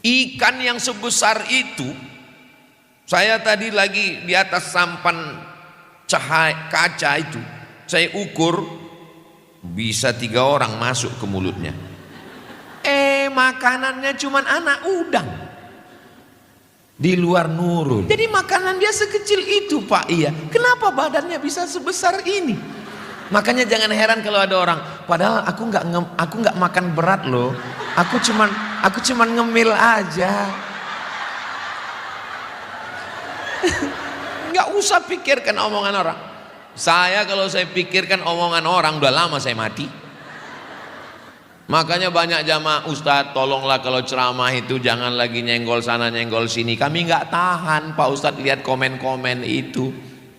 Ikan yang sebesar itu, saya tadi lagi di atas sampan cahaya kaca itu, saya ukur bisa 3 orang masuk ke mulutnya. Makanannya cuman anak udang di luar nurul. Jadi makanan dia sekecil itu, Pak. Iya, kenapa badannya bisa sebesar ini? Makanya jangan heran kalau ada orang, padahal aku nggak makan berat loh, aku cuman ngemil aja. Nggak usah pikirkan omongan orang. Kalau saya pikirkan omongan orang, udah lama saya mati. Makanya banyak jamaah, Ustadz tolonglah kalau ceramah itu jangan lagi nyenggol sana nyenggol sini. Kami nggak tahan Pak Ustadz lihat komen-komen itu,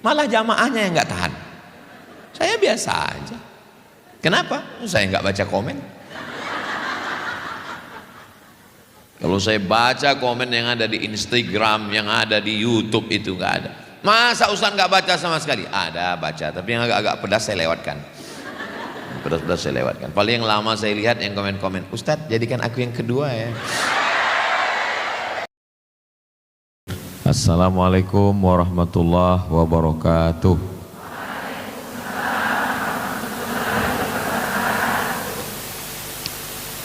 malah jamaahnya yang nggak tahan. Saya biasa aja. Kenapa? Saya nggak baca komen. Kalau saya baca komen yang ada di Instagram, yang ada di YouTube itu nggak ada. Masa Ustadz nggak baca sama sekali? Ada baca, tapi yang agak-agak pedas saya lewatkan. Pedas saya lewatkan. Paling yang lama saya lihat yang komen-komen, Ustadz jadikan aku yang kedua ya. Assalamualaikum warahmatullahi wabarakatuh.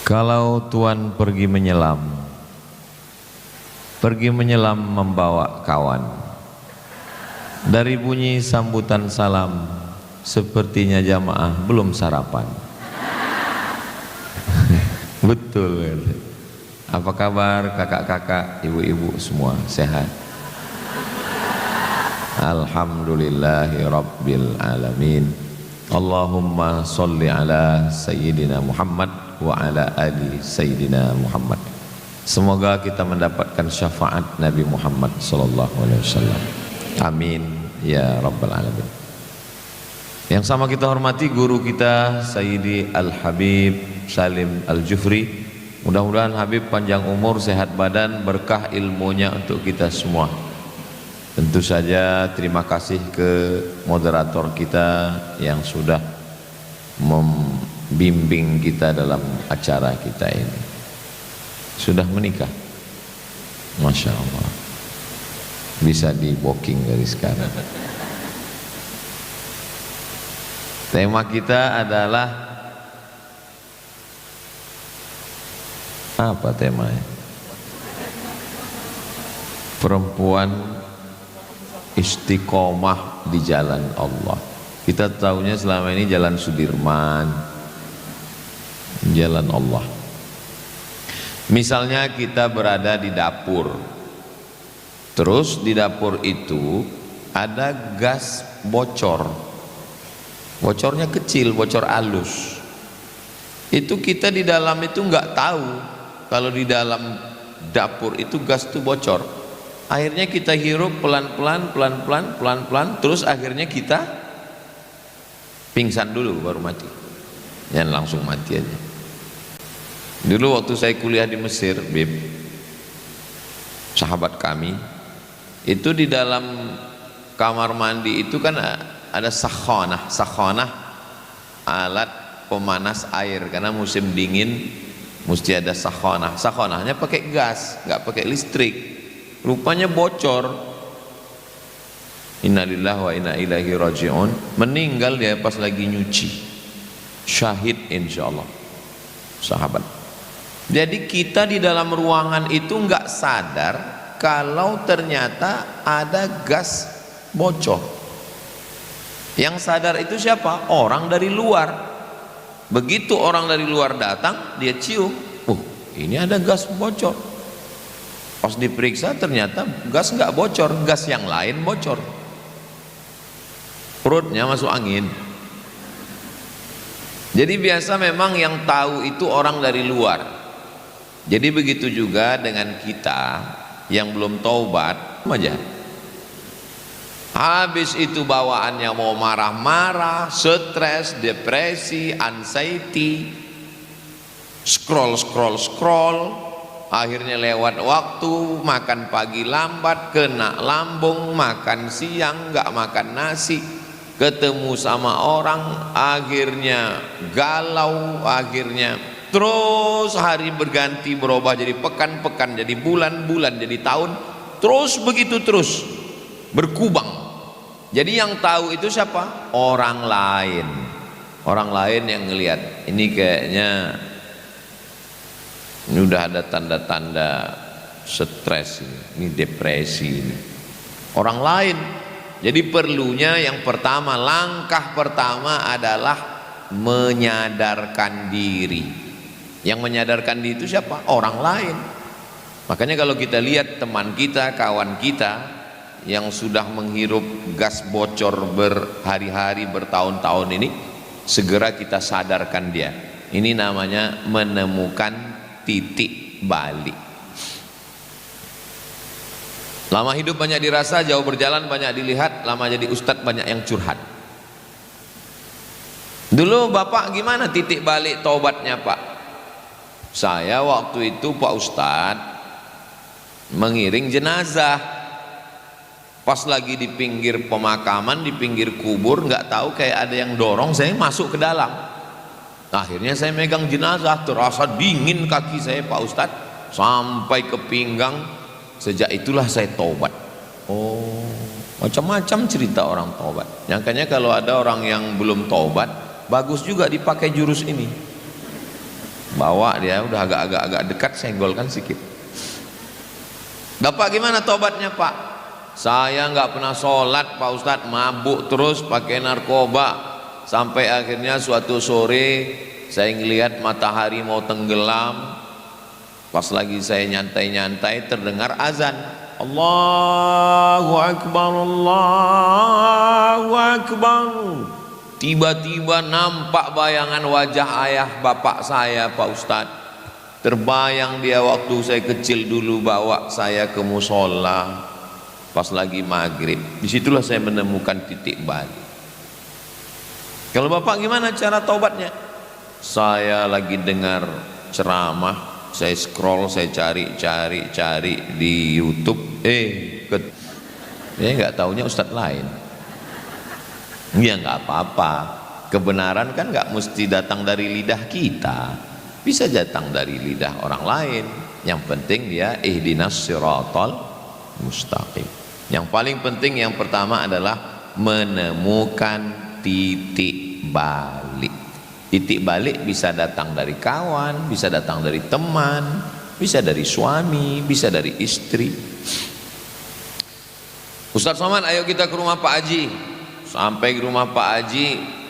Kalau Tuan pergi menyelam membawa kawan, dari bunyi sambutan salam, sepertinya jamaah belum sarapan. Betul. Apa kabar kakak-kakak, ibu-ibu semua sehat? Alhamdulillahi rabbil alamin. Allahumma sholli ala sayyidina Muhammad wa ala ali sayyidina Muhammad. Semoga kita mendapatkan syafaat Nabi Muhammad sallallahu alaihi wasallam. Amin ya rabbal alamin. Yang sama kita hormati guru kita Sayyidi Al-Habib Salim Al-Jufri. Mudah-mudahan Habib panjang umur, sehat badan, berkah ilmunya untuk kita semua. Tentu saja terima kasih ke moderator kita yang sudah membimbing kita dalam acara kita ini. Sudah menikah, Masya Allah, bisa di booking dari sekarang. Tema kita adalah apa temanya? Perempuan istiqomah di jalan Allah. Kita tahunya selama ini jalan Sudirman, jalan Allah. Misalnya kita berada di dapur, terus di dapur itu ada gas bocor. Bocornya kecil, bocor halus. Itu kita di dalam itu nggak tahu kalau di dalam dapur itu gas itu bocor. Akhirnya kita hirup pelan-pelan, terus akhirnya kita pingsan dulu baru mati. Jangan langsung mati aja. Dulu waktu saya kuliah di Mesir, Bib, sahabat kami itu di dalam kamar mandi itu kan ada sakhonah, alat pemanas air, karena musim dingin mesti ada sakhonahnya pakai gas, nggak pakai listrik. Rupanya bocor. Innalillahi wa inna ilaihi raji'un. Meninggal dia pas lagi nyuci, syahid insyaallah, sahabat. Jadi kita di dalam ruangan itu nggak sadar kalau ternyata ada gas bocor. Yang sadar itu siapa? Orang dari luar. Begitu orang dari luar datang, dia cium, ini ada gas bocor. Pas diperiksa ternyata gas nggak bocor, gas yang lain bocor. Perutnya masuk angin. Jadi biasa memang yang tahu itu orang dari luar. Jadi begitu juga dengan kita yang belum taubat aja. Habis itu bawaannya mau marah-marah, stres, depresi, anxiety, scroll, akhirnya lewat waktu, makan pagi lambat, kena lambung, makan siang nggak makan nasi, ketemu sama orang, akhirnya galau, akhirnya Terus hari berganti, berubah jadi pekan, pekan jadi bulan, bulan jadi tahun, terus begitu terus berkubang. Jadi yang tahu itu siapa? Orang lain. Orang lain yang ngelihat ini kayaknya ini udah ada tanda-tanda stres ini depresi ini. Orang lain. Jadi perlunya yang pertama, langkah pertama adalah menyadarkan diri. Yang menyadarkan diri itu siapa? Orang lain. Makanya kalau kita lihat teman kita, kawan kita yang sudah menghirup gas bocor berhari-hari, bertahun-tahun ini, segera kita sadarkan dia. Ini namanya menemukan titik balik. Lama hidup banyak dirasa, jauh berjalan banyak dilihat, lama jadi ustadz banyak yang curhat. Dulu bapak gimana titik balik taubatnya pak? Saya waktu itu pak ustadz mengiring jenazah. Pas lagi di pinggir pemakaman, di pinggir kubur, nggak tahu kayak ada yang dorong saya masuk ke dalam. Akhirnya saya megang jenazah, terasa dingin kaki saya pak ustadz sampai ke pinggang. Sejak itulah saya taubat. Oh, macam-macam cerita orang taubat. Makanya kalau ada orang yang belum taubat, bagus juga dipakai jurus ini. Bawa dia udah agak dekat, senggolkan sedikit. Bapak gimana taubatnya pak? Saya nggak pernah sholat pak ustadz, mabuk terus, pakai narkoba, sampai akhirnya suatu sore saya ngelihat matahari mau tenggelam. Pas lagi saya nyantai-nyantai terdengar azan. Allahu Akbar, Allahu Akbar. Tiba-tiba nampak bayangan wajah ayah bapak saya pak ustadz. Terbayang dia waktu saya kecil dulu bawa saya ke musola pas lagi maghrib. Disitulah saya menemukan titik balik. Kalau bapak gimana cara taubatnya? Saya lagi dengar ceramah, saya scroll, saya cari di YouTube, nggak taunya ustadz lain. Ya nggak apa-apa, kebenaran kan nggak mesti datang dari lidah kita, bisa datang dari lidah orang lain. Yang penting dia ihdinas siratal mustaqim. Yang paling penting yang pertama adalah menemukan titik balik. Titik balik bisa datang dari kawan, bisa datang dari teman, bisa dari suami, bisa dari istri. Ustaz Somad, ayo kita ke rumah Pak Haji. Sampai ke rumah Pak Haji,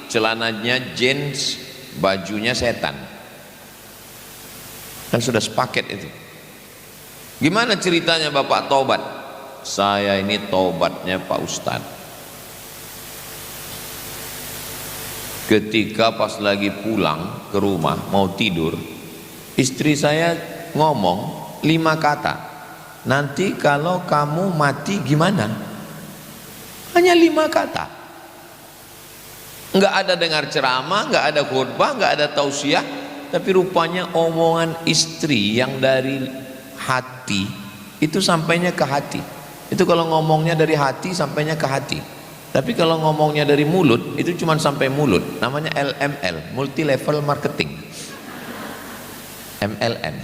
celananya jeans, bajunya setan. Kan sudah sepaket itu. Gimana ceritanya Bapak taubat? Saya ini taubatnya Pak Ustadz. Ketika pas lagi pulang ke rumah mau tidur, istri saya ngomong 5 kata. Nanti kalau kamu mati gimana? Hanya 5 kata. Enggak ada dengar ceramah, enggak ada khutbah, enggak ada tausiah, tapi rupanya omongan istri yang dari hati itu sampainya ke hati. Itu kalau ngomongnya dari hati sampainya ke hati. Tapi kalau ngomongnya dari mulut itu cuma sampai mulut. Namanya LML, multi level marketing. MLM.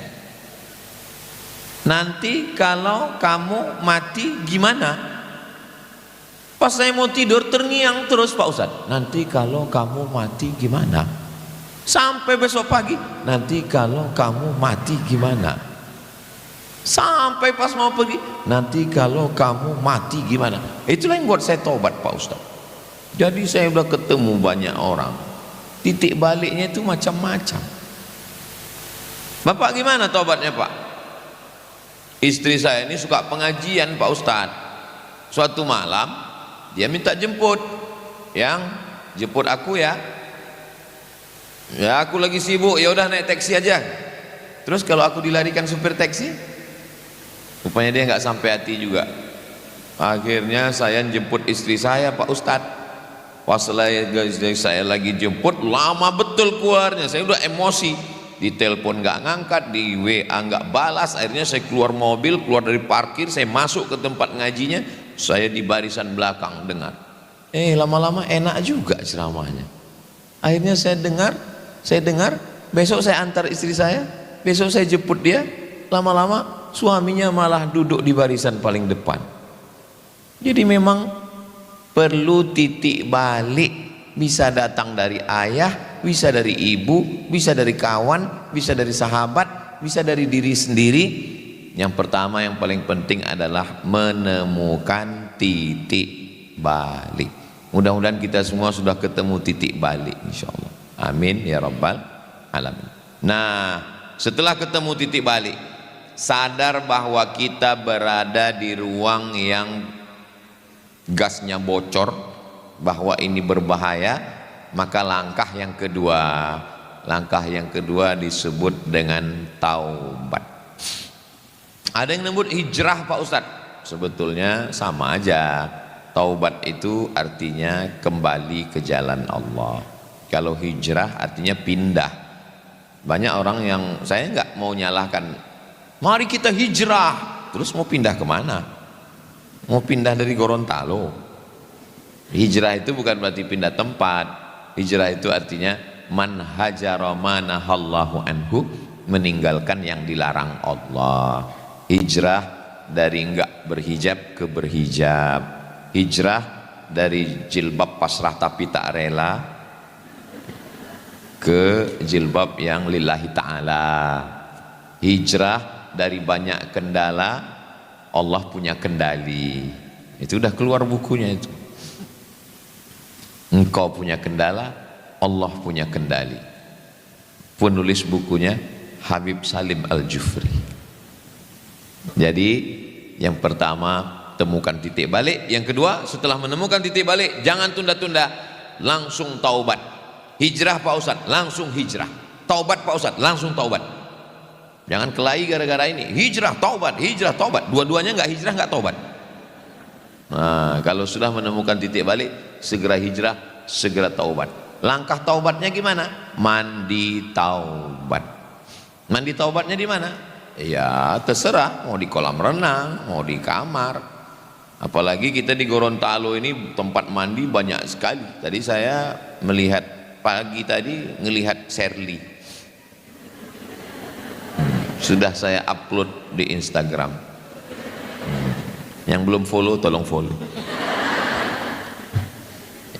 Nanti kalau kamu mati gimana? Pas saya mau tidur terngiang terus Pak Ustadz. Nanti kalau kamu mati gimana? Sampai besok pagi. Nanti kalau kamu mati gimana? Sampai pas mau pergi, nanti kalau kamu mati gimana? Itulah yang buat saya taubat Pak Ustadz. Jadi saya udah ketemu banyak orang, titik baliknya itu macam-macam. Bapak gimana taubatnya Pak? Istri saya ini suka pengajian Pak Ustadz. Suatu malam dia minta jemput, yang jemput aku ya. Ya aku lagi sibuk, ya udah naik taksi aja. Terus kalau aku dilarikan supir taksi, rupanya dia nggak sampai hati juga. Akhirnya saya jemput istri saya Pak Ustadz. Pas saya lagi jemput, lama betul keluarnya. Saya udah emosi, di telepon nggak ngangkat, di WA nggak balas. Akhirnya saya keluar mobil, keluar dari parkir, saya masuk ke tempat ngajinya. Saya di barisan belakang dengar. Lama-lama enak juga ceramahnya. Akhirnya saya dengar besok saya antar istri saya, besok saya jemput dia. Lama-lama suaminya malah duduk di barisan paling depan. Jadi memang perlu titik balik, bisa datang dari ayah, bisa dari ibu, bisa dari kawan, bisa dari sahabat, bisa dari diri sendiri. Yang pertama yang paling penting adalah menemukan titik balik. Mudah-mudahan kita semua sudah ketemu titik balik insyaallah. Amin ya rabbal alamin. Nah, setelah ketemu titik balik, sadar bahwa kita berada di ruang yang gasnya bocor, bahwa ini berbahaya, maka langkah yang kedua disebut dengan taubat. Ada yang menyebut hijrah Pak Ustadz, sebetulnya sama aja. Taubat itu artinya kembali ke jalan Allah. Kalau hijrah artinya pindah. Banyak orang yang, saya nggak mau nyalahkan, mari kita hijrah, terus mau pindah kemana? Mau pindah dari Gorontalo? Hijrah itu bukan berarti pindah tempat. Hijrah itu artinya man hajara ma nahallahu anhu, meninggalkan yang dilarang Allah. Hijrah dari enggak berhijab ke berhijab. Hijrah dari jilbab pasrah tapi tak rela ke jilbab yang lillahi ta'ala. Hijrah dari banyak kendala, Allah punya kendali. Itu udah keluar bukunya itu. Engkau punya kendala, Allah punya kendali. Penulis bukunya Habib Salim Al-Jufri. Jadi yang pertama temukan titik balik. Yang kedua, setelah menemukan titik balik, jangan tunda-tunda, langsung taubat. Hijrah Pak Ustadz, langsung hijrah. Taubat Pak Ustadz, langsung taubat. Jangan kelahi gara-gara ini. Hijrah, taubat, hijrah, taubat. Dua-duanya nggak hijrah, nggak taubat. Nah, kalau sudah menemukan titik balik, segera hijrah, segera taubat. Langkah taubatnya gimana? Mandi taubat. Mandi taubatnya di mana? Ya terserah, mau di kolam renang, mau di kamar. Apalagi kita di Gorontalo ini tempat mandi banyak sekali. Tadi saya melihat, pagi tadi ngelihat Sherly. Sudah saya upload di Instagram. Yang belum follow tolong follow.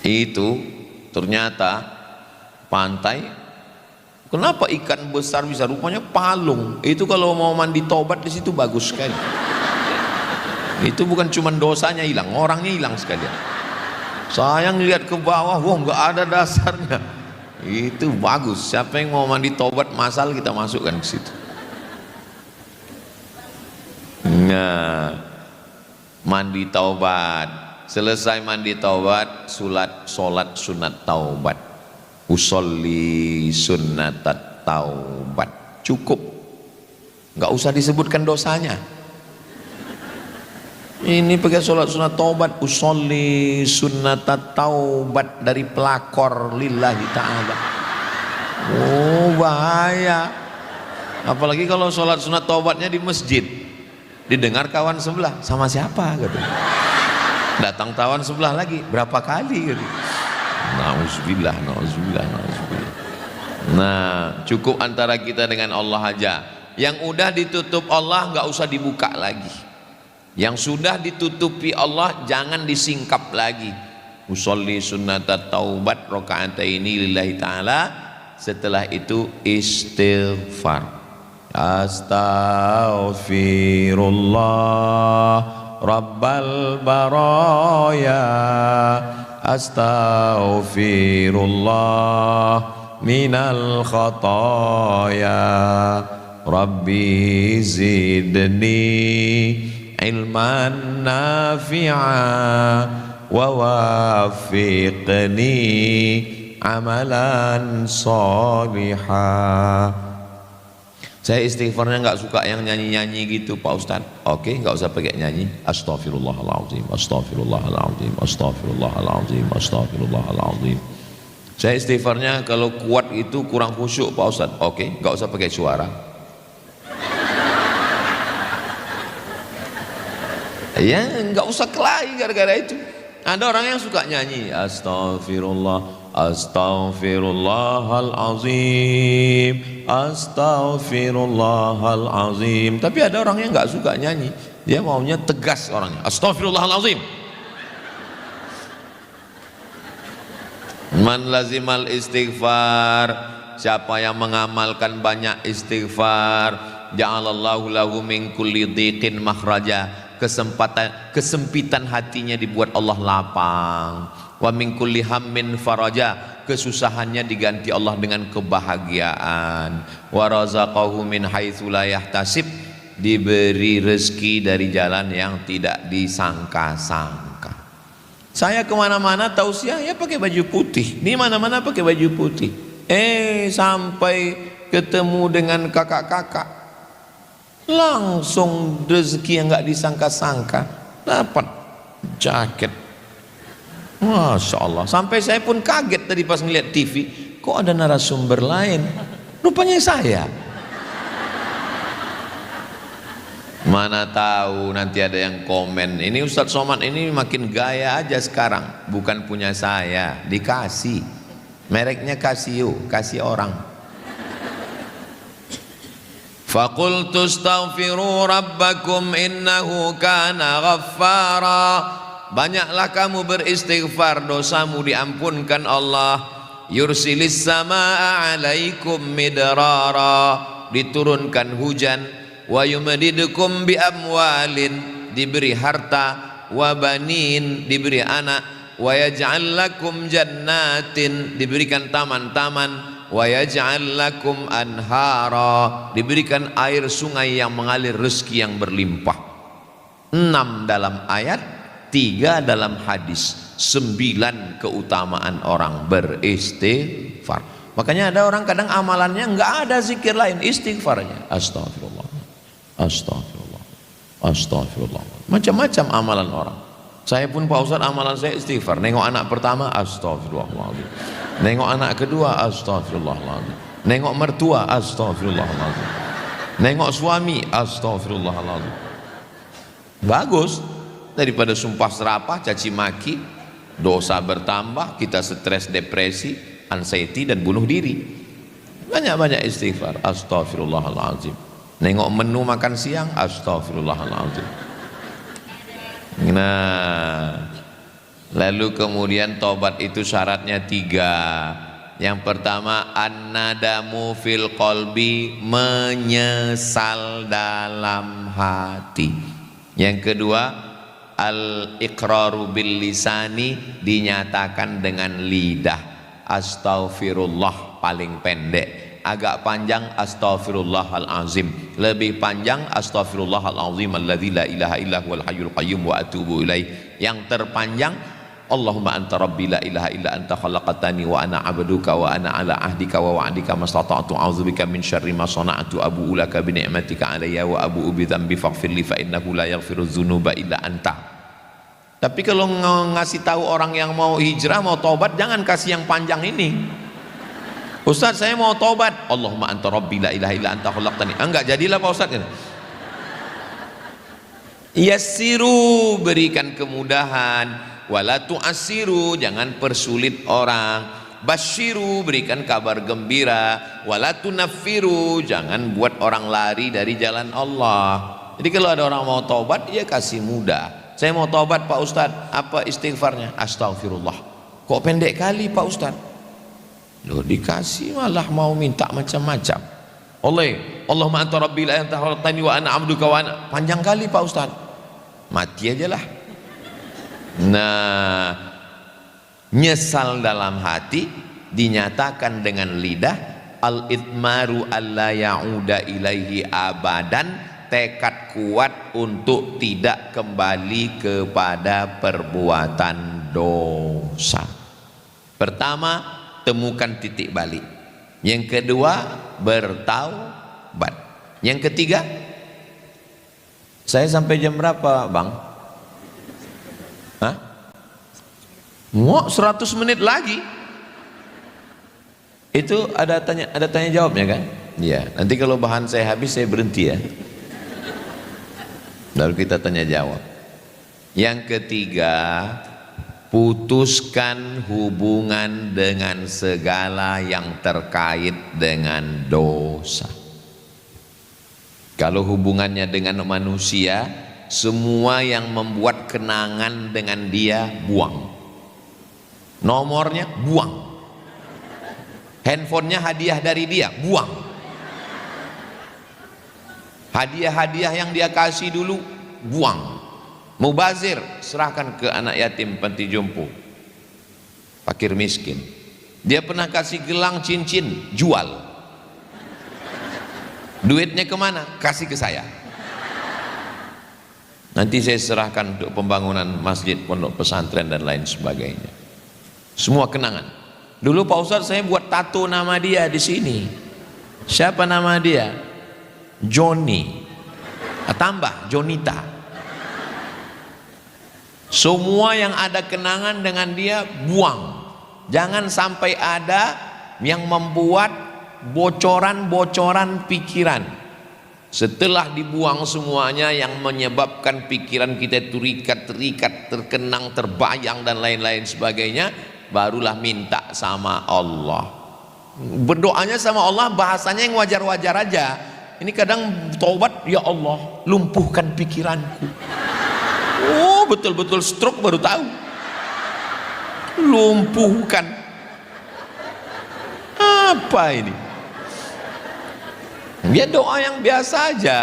Itu ternyata pantai, kenapa ikan besar bisa, rupanya palung. Itu kalau mau mandi tobat di situ bagus sekali. Itu bukan cuma dosanya hilang, orangnya hilang sekalian. Saya ngeliat ke bawah, wah nggak ada dasarnya. Itu bagus. Siapa yang mau mandi tobat masal, kita masukkan ke situ. Nah, mandi taubat. Selesai mandi taubat, solat sunat taubat. Usolli sunnatat taubat. Cukup, nggak usah disebutkan dosanya. Ini pakai sholat sunat taubat, usolli sunnatat taubat, dari pelakor lillahi ta'ala. Oh bahaya. Apalagi kalau sholat sunat taubatnya di masjid, didengar kawan sebelah, sama siapa gitu. Datang kawan sebelah lagi, berapa kali gitu. Nauzubillah, nauzubillah, nauzubillah. Nah, cukup antara kita dengan Allah aja. Yang udah ditutup Allah nggak usah dibuka lagi. Yang sudah ditutupi Allah jangan disingkap lagi. Usolli sunnatat taubat rakaataini lillahi ta'ala. Setelah itu istighfar. Astaghfirullah Rabbal baraya. Astaghfirullah minal khataya. Rabbi zidni ilman nafi'a wa wafiqni amalan salihah. Saya istighfarnya nggak suka yang nyanyi-nyanyi gitu Pak Ustadz. Oke, nggak usah pakai nyanyi. Astaghfirullahaladzim, astaghfirullahaladzim, astaghfirullahaladzim, astaghfirullahaladzim. Saya istighfarnya kalau kuat itu kurang khusyuk Pak Ustadz. Oke, nggak usah pakai suara. Ya nggak usah kelahi gara-gara itu. Ada orang yang suka nyanyi, astaghfirullah, Astaghfirullahalazim, astaghfirullahalazim. Tapi ada orang yang nggak suka nyanyi, dia maunya tegas orangnya. Astaghfirullahalazim. Man lazimal istighfar, siapa yang mengamalkan banyak istighfar, ja'alallahu lahu min kulli dhiqin makhraja, kesempitan hatinya dibuat Allah lapang. Wa min kulli hammin faraja, kesusahannya diganti Allah dengan kebahagiaan. Wa razaqahu min haitsu la yahtasib, diberi rezeki dari jalan yang tidak disangka-sangka. Saya kemana-mana tausiah ya pakai baju putih, di mana-mana pakai baju putih. Sampai ketemu dengan kakak-kakak, langsung rezeki yang nggak disangka-sangka, dapat jaket. Masya Allah, sampai saya pun kaget tadi pas ngeliat TV, kok ada narasumber lain, rupanya saya. Mana tahu nanti ada yang komen, ini Ustadz Somad ini makin gaya aja sekarang, bukan punya saya, dikasih, mereknya Casio, kasih orang. Faqultu astaghfiru rabbakum innahu kana ghaffara, banyaklah kamu beristighfar, dosamu diampunkan Allah. Yursilis samaa alaikum midrara, diturunkan hujan. Wa yumdidukum bi amwalin, diberi harta. Wa banin, diberi anak. Wa yaj'al lakum jannatin, diberikan taman-taman. Wa yaj'al lakum anhara, diberikan air sungai yang mengalir, rezeki yang berlimpah. 6 dalam ayat, 3 dalam hadis, 9 keutamaan orang beristighfar. Makanya ada orang kadang amalannya nggak ada zikir lain, istighfarnya. Astagfirullah, astagfirullah, astagfirullah. Macam-macam amalan orang. Saya pun Pak Ustadz amalan saya istighfar. Nengok anak pertama, astagfirullahaladzim. Nengok anak kedua, astagfirullahaladzim. Nengok mertua, astagfirullahaladzim. Nengok suami, astagfirullahaladzim. Bagus. Daripada sumpah serapah, caci maki, dosa bertambah, kita stres, depresi, anxiety dan bunuh diri. Banyak-banyak istighfar. Astagfirullahaladzim. Nengok menu makan siang, astagfirullahaladzim. Nah, lalu kemudian tobat itu syaratnya 3. Yang pertama, an-nadamu fil qalbi, menyesal dalam hati. Yang kedua, al-iqraru bil lisani, dinyatakan dengan lidah. Astaghfirullah paling pendek. Agak panjang astaghfirullahalazim, lebih panjang astaghfirullahalazim alladzi la ilaha illa huwal hayyul qayyum wa atubu ilaih. Yang terpanjang Allahumma anta rabbi la ilaha illa anta khalaqtani wa ana abduka wa ana ala ahdika wa wa'dika mastata'tu a'udzubika min syarri ma sana'tu abu'u laka bi ni'matika alayya wa abu'u bi dzambi faghfirli fa innahu la yaghfiru dzunuba illa anta. Tapi kalau ngasih tahu orang yang mau hijrah, mau tobat, jangan kasih yang panjang ini. Ustaz saya mau tobat, Allahumma anta rabbi la ilaha illa anta khalaqtani. Enggak jadilah Pak Ustaz. Yassiru, berikan kemudahan. Wala tu'assiru, jangan persulit orang. Basyiru, berikan kabar gembira. Wala tunaffiru, jangan buat orang lari dari jalan Allah. Jadi kalau ada orang mau tobat, ya kasih mudah. Saya mau tobat Pak Ustaz, apa istighfarnya? Astagfirullah. Kok pendek kali Pak Ustaz? Loh, dikasih malah mau minta macam-macam. Allahumma anta rabbi la anta khalaqtani wa ana abduka wa ana, panjang kali Pak Ustaz. Mati aja lah. Nah, nyesal dalam hati dinyatakan dengan lidah. Al-itmaru alla ya'uda ilaihi abadan, tekad kuat untuk tidak kembali kepada perbuatan dosa. Pertama, temukan titik balik. Yang kedua, bertaubat. Yang ketiga, saya sampai jam berapa Bang? Hah? Mau 100 menit lagi. Itu ada tanya jawabnya kan? Iya, nanti kalau bahan saya habis saya berhenti ya. Lalu kita tanya jawab. Yang ketiga, putuskan hubungan dengan segala yang terkait dengan dosa. Kalau hubungannya dengan manusia, semua yang membuat kenangan dengan dia buang. Nomornya buang. Handphonenya hadiah dari dia buang. Hadiah-hadiah yang dia kasih dulu buang. Mubazir, serahkan ke anak yatim, panti jompo, fakir miskin. Dia pernah kasih gelang cincin, jual. Duitnya kemana? Kasih ke saya. Nanti saya serahkan untuk pembangunan masjid, pondok pesantren dan lain sebagainya. Semua kenangan. Dulu Pak Ustadz saya buat tato nama dia di sini. Siapa nama dia? Joni. Tambah Jonita. Semua yang ada kenangan dengan dia buang. Jangan sampai ada yang membuat bocoran-bocoran pikiran. Setelah dibuang semuanya yang menyebabkan pikiran kita terikat, terkenang, terbayang dan lain-lain sebagainya, barulah minta sama Allah. Berdoanya sama Allah bahasanya yang wajar-wajar aja. Ini kadang taubat, ya Allah lumpuhkan pikiranku. Oh, betul-betul stroke baru tahu. Lumpuhkan. Apa ini? Ya doa yang biasa aja.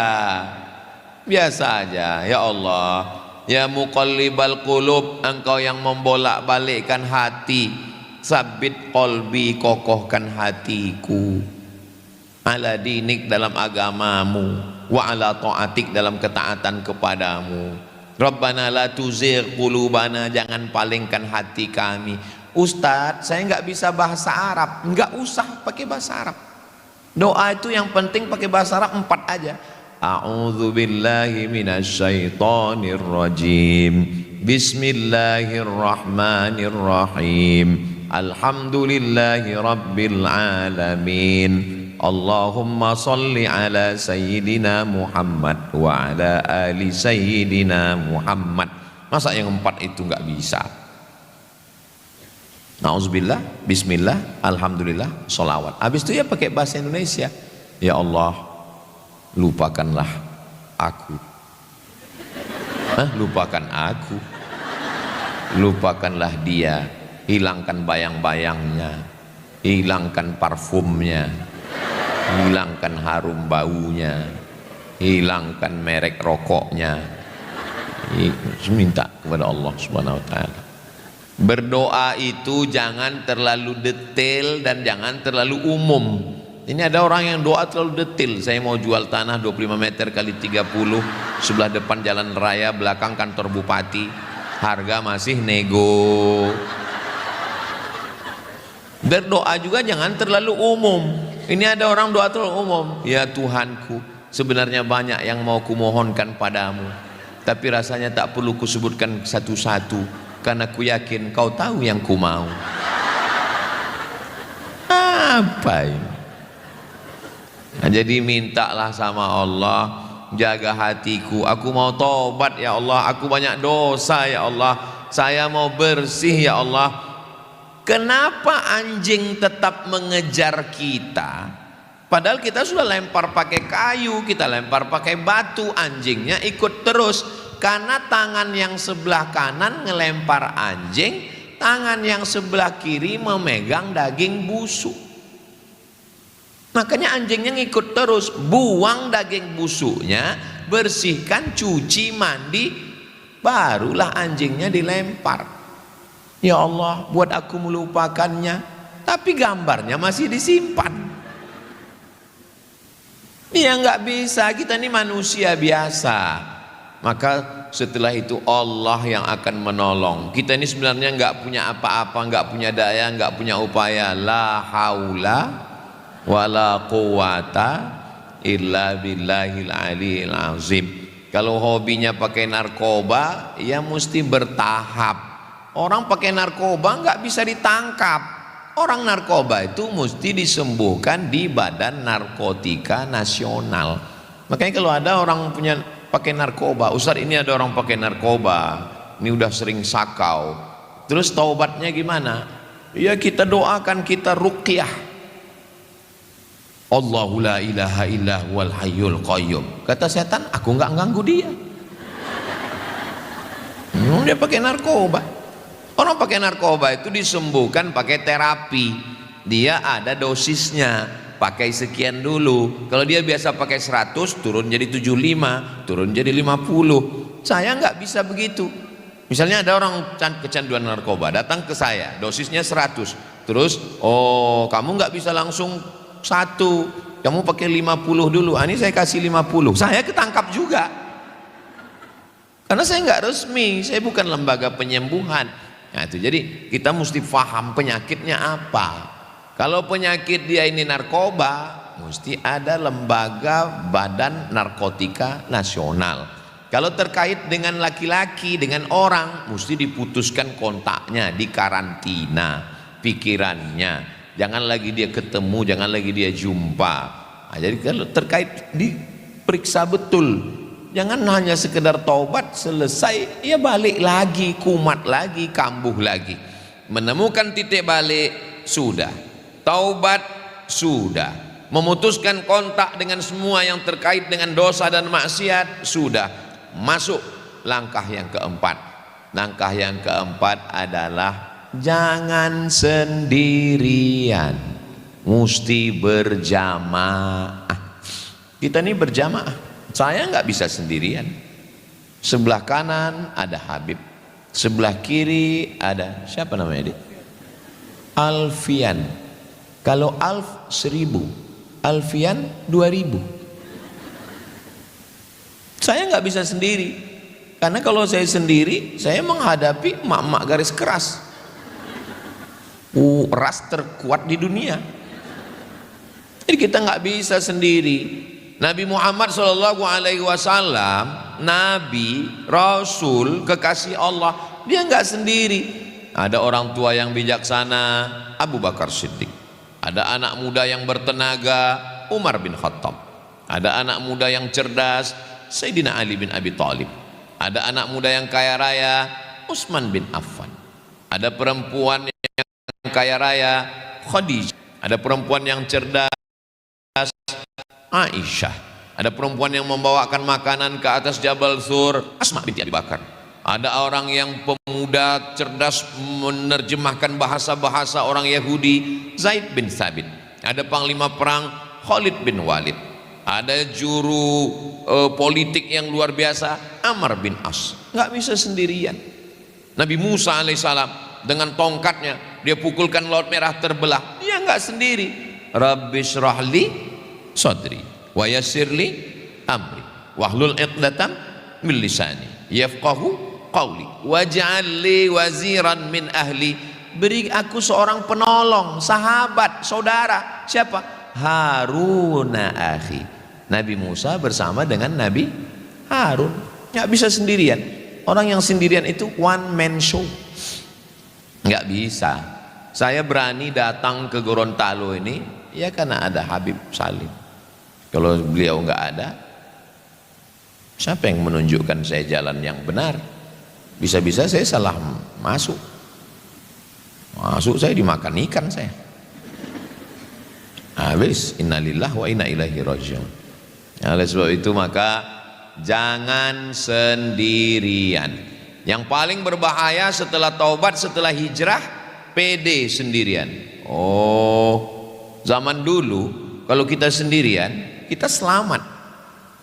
Biasa aja. Ya Allah, ya muqallibal qulub, engkau yang membolak-balikkan hati, sabit qalbi, kokohkan hatiku, ala dinik, dalam agamamu, wa ala ta'atik, dalam ketaatan kepadamu. Rabbana la tuzigh qulubana, jangan palingkan hati kami. Ustadz, saya nggak bisa bahasa Arab. Nggak usah pakai bahasa Arab. Doa itu yang penting pakai bahasa Arab 4 aja. A'udzu billahi minasyaitonir rajim. Bismillahirrahmanirrahim. Alhamdulillahi rabbil alamin. Allahumma salli ala sayyidina Muhammad wa ala ali sayyidina Muhammad. Masa yang 4 itu nggak bisa? Nauzubillah, bismillah, alhamdulillah, sholawat. Habis itu ya pakai bahasa Indonesia. Ya Allah, lupakanlah aku. Lupakan aku. Lupakanlah dia. Hilangkan bayang-bayangnya. Hilangkan parfumnya. Hilangkan harum baunya, hilangkan merek rokoknya. Minta kepada Allah Subhanahu wa taala. Berdoa itu jangan terlalu detail dan jangan terlalu umum. Ini ada orang yang doa terlalu detail. Saya mau jual tanah 25 meter kali 30, sebelah depan jalan raya, belakang kantor bupati, harga masih nego. Berdoa juga jangan terlalu umum. Ini ada orang doa terlalu umum. Ya Tuhanku, sebenarnya banyak yang mau kumohonkan padamu, tapi rasanya tak perlu kusebutkan satu-satu, karena ku yakin kau tahu yang ku mau. Apa ini? Nah, jadi mintalah sama Allah, jaga hatiku. Aku mau tobat ya Allah, aku banyak dosa ya Allah, saya mau bersih ya Allah. Kenapa anjing tetap mengejar kita? Padahal kita sudah lempar pakai kayu, kita lempar pakai batu, anjingnya ikut terus. Karena tangan yang sebelah kanan ngelempar anjing, tangan yang sebelah kiri memegang daging busuk. Makanya anjingnya ngikut terus. Buang daging busuknya, bersihkan, cuci, mandi, barulah anjingnya dilempar. Ya Allah, buat aku melupakannya, tapi gambarnya masih disimpan. Ya nggak bisa, kita ini manusia biasa. Maka setelah itu Allah yang akan menolong. Kita ini sebenarnya nggak punya apa-apa, nggak punya daya, nggak punya upaya. La haula wala quwata illa billahil aliyil azim. Kalau hobinya pakai narkoba, ya mesti bertahap. Orang pakai narkoba nggak bisa ditangkap. Orang narkoba itu mesti disembuhkan di Badan Narkotika Nasional. Makanya kalau ada orang punya pakai narkoba, Ustaz ini ada orang pakai narkoba, ini udah sering sakau, Terus taubatnya gimana? Ya kita doakan, kita ruqyah. Allahu la ilaha illa huwal hayyul qayyum. Kata setan, aku nggak ganggu dia. Dia pakai narkoba. Orang pakai narkoba itu disembuhkan pakai terapi. Dia ada dosisnya, pakai sekian dulu. Kalau dia biasa pakai 100, turun jadi 75, turun jadi 50. Saya nggak bisa begitu. Misalnya ada orang kecanduan narkoba, datang ke saya, dosisnya 100. Terus, oh kamu nggak bisa langsung 1, kamu pakai 50 dulu. Ini saya kasih 50. Saya ketangkap juga. Karena saya nggak resmi, saya bukan lembaga penyembuhan. Nah itu, jadi kita mesti paham penyakitnya apa. Kalau penyakit dia ini narkoba, mesti ada lembaga Badan Narkotika Nasional. Kalau terkait dengan laki-laki, dengan orang, mesti diputuskan kontaknya, dikarantina pikirannya. Jangan lagi dia ketemu, jangan lagi dia jumpa. Nah, jadi kalau terkait diperiksa betul. Jangan hanya sekedar taubat selesai, ya balik lagi, kumat lagi, kambuh lagi. Menemukan titik balik, sudah. Taubat, sudah. Memutuskan kontak dengan semua yang terkait dengan dosa dan maksiat, sudah. Masuk langkah yang keempat. Langkah yang keempat adalah jangan sendirian, mesti berjamaah. Kita ini berjamaah. Saya nggak bisa sendirian. Sebelah kanan ada Habib, sebelah kiri ada siapa namanya dia? Alfian. Kalau Alf 1000, Alfian 2000. Saya nggak bisa sendiri, karena kalau saya sendiri, saya menghadapi emak-emak garis keras, ras terkuat di dunia. Jadi kita nggak bisa sendiri. Nabi Muhammad SAW, Nabi, Rasul, kekasih Allah, dia nggak sendiri. Ada orang tua yang bijaksana, Abu Bakar Siddiq. Ada anak muda yang bertenaga, Umar bin Khattab. Ada anak muda yang cerdas, Sayyidina Ali bin Abi Thalib. Ada anak muda yang kaya raya, Utsman bin Affan. Ada perempuan yang kaya raya, Khadijah. Ada perempuan yang cerdas, Aisyah. Ada perempuan yang membawakan makanan ke atas Jabal Sur, Asma binti Abi Bakar. Ada orang yang pemuda cerdas menerjemahkan bahasa-bahasa orang Yahudi, Zaid bin Thabit. Ada panglima perang, Khalid bin Walid. Ada juru politik yang luar biasa, Amr bin As. Nggak bisa sendirian. Nabi Musa alaihissalam dengan tongkatnya, dia pukulkan Laut Merah terbelah. Dia nggak sendiri. Rabbi syrahli sadri wa yassirli amri wahlul 'uqdatam min lisani yafqahu qawli waj'al li waziran min ahli. Beri aku seorang penolong, sahabat, saudara. Siapa? Haruna akhi. Nabi Musa bersama dengan Nabi Harun. Nggak bisa sendirian. Orang yang sendirian itu one man show. Nggak bisa. Saya berani datang ke Gorontalo ini ya karena ada Habib Salim. Kalau beliau nggak ada, siapa yang menunjukkan saya jalan yang benar? Bisa-bisa saya salah masuk. Masuk saya dimakan ikan saya. Habis, innalillah wa inna ilaihi rajiun. Oleh sebab itu maka jangan sendirian. Yang paling berbahaya setelah taubat, setelah hijrah, pede sendirian. Oh, zaman dulu kalau kita sendirian, kita selamat.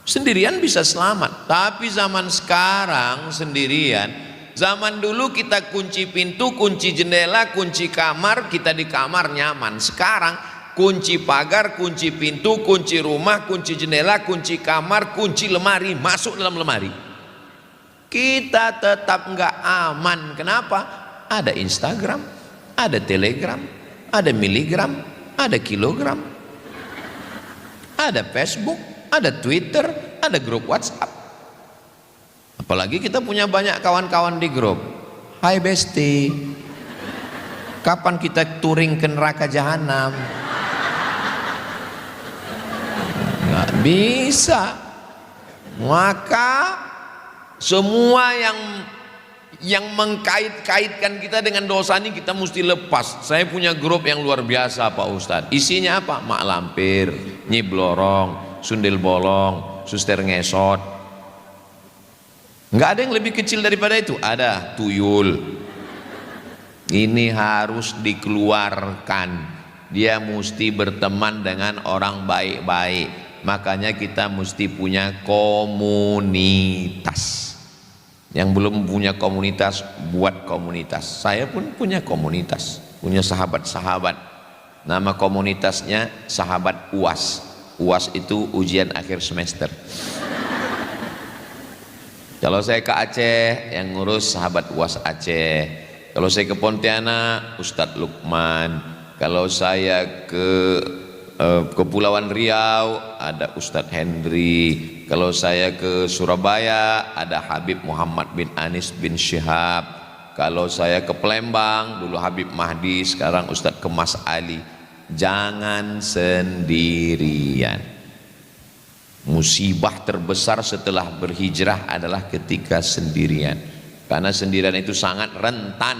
Sendirian bisa selamat. Tapi zaman sekarang sendirian, zaman dulu kita kunci pintu, kunci jendela, kunci kamar, kita di kamar nyaman. Sekarang kunci pagar, kunci pintu, kunci rumah, kunci jendela, kunci kamar, kunci lemari, masuk dalam lemari. Kita tetap nggak aman. Kenapa? Ada Instagram, ada Telegram, ada miligram, ada kilogram, ada Facebook, ada Twitter, ada grup WhatsApp. Apalagi kita punya banyak kawan-kawan di grup. Hai Besti, kapan kita touring ke neraka jahanam? Nggak bisa. Maka semua yang yang mengkait-kaitkan kita dengan dosa ini kita mesti lepas. Saya punya grup yang luar biasa Pak Ustadz. Isinya apa? Mak lampir, Nyi Blorong, Sundel Bolong, Suster Ngesot. Nggak ada yang lebih kecil daripada itu. Ada tuyul. Ini harus dikeluarkan. Dia mesti berteman dengan orang baik-baik. Makanya kita mesti punya komunitas. Yang belum punya komunitas, buat komunitas. Saya pun punya komunitas, punya sahabat-sahabat. Nama komunitasnya Sahabat UAS. UAS itu ujian akhir semester. Kalau saya ke Aceh, yang ngurus Sahabat UAS Aceh. Kalau saya ke Pontianak, Ustadz Lukman. Kalau saya ke Kepulauan Riau, ada Ustadz Hendri. Kalau saya ke Surabaya, ada Habib Muhammad bin Anis bin Syihab. Kalau saya ke Palembang, dulu Habib Mahdi, sekarang Ustadz Kemas Ali. Jangan sendirian. Musibah terbesar setelah berhijrah adalah ketika sendirian. Karena sendirian itu sangat rentan.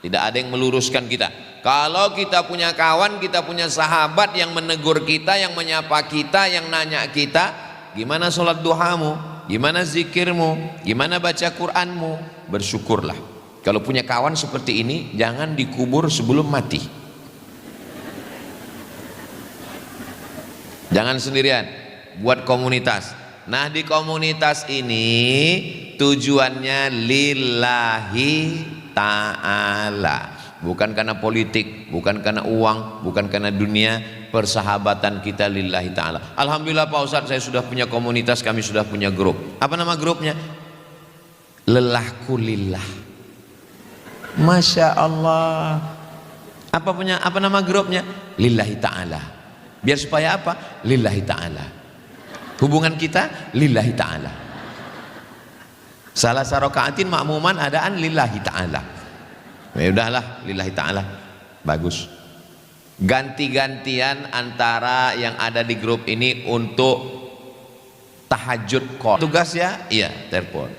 Tidak ada yang meluruskan kita. Kalau kita punya kawan, kita punya sahabat yang menegur kita, yang menyapa kita, yang nanya kita, gimana sholat duhamu, gimana zikirmu, gimana baca Quranmu, bersyukurlah. Kalau punya kawan seperti ini, jangan dikubur sebelum mati. Jangan sendirian, buat komunitas. Nah, di komunitas ini tujuannya lillahi ta'ala. Bukan karena politik, bukan karena uang, bukan karena dunia. Persahabatan kita lillahi ta'ala. Alhamdulillah Pak Ustadz, saya sudah punya komunitas, kami sudah punya grup. Apa nama grupnya? Lelahku lillah. Masya Allah. Apa nama grupnya? Lillahi ta'ala. Biar supaya apa? Lillahi ta'ala. Hubungan kita lillahi ta'ala. Salah sarokaatin makmuman adaan lillahi ta'ala. Ya udahlah, lillahi ta'ala. Bagus. Ganti-gantian antara yang ada di grup ini untuk tahajud call. Tugas ya? Iya, telepon.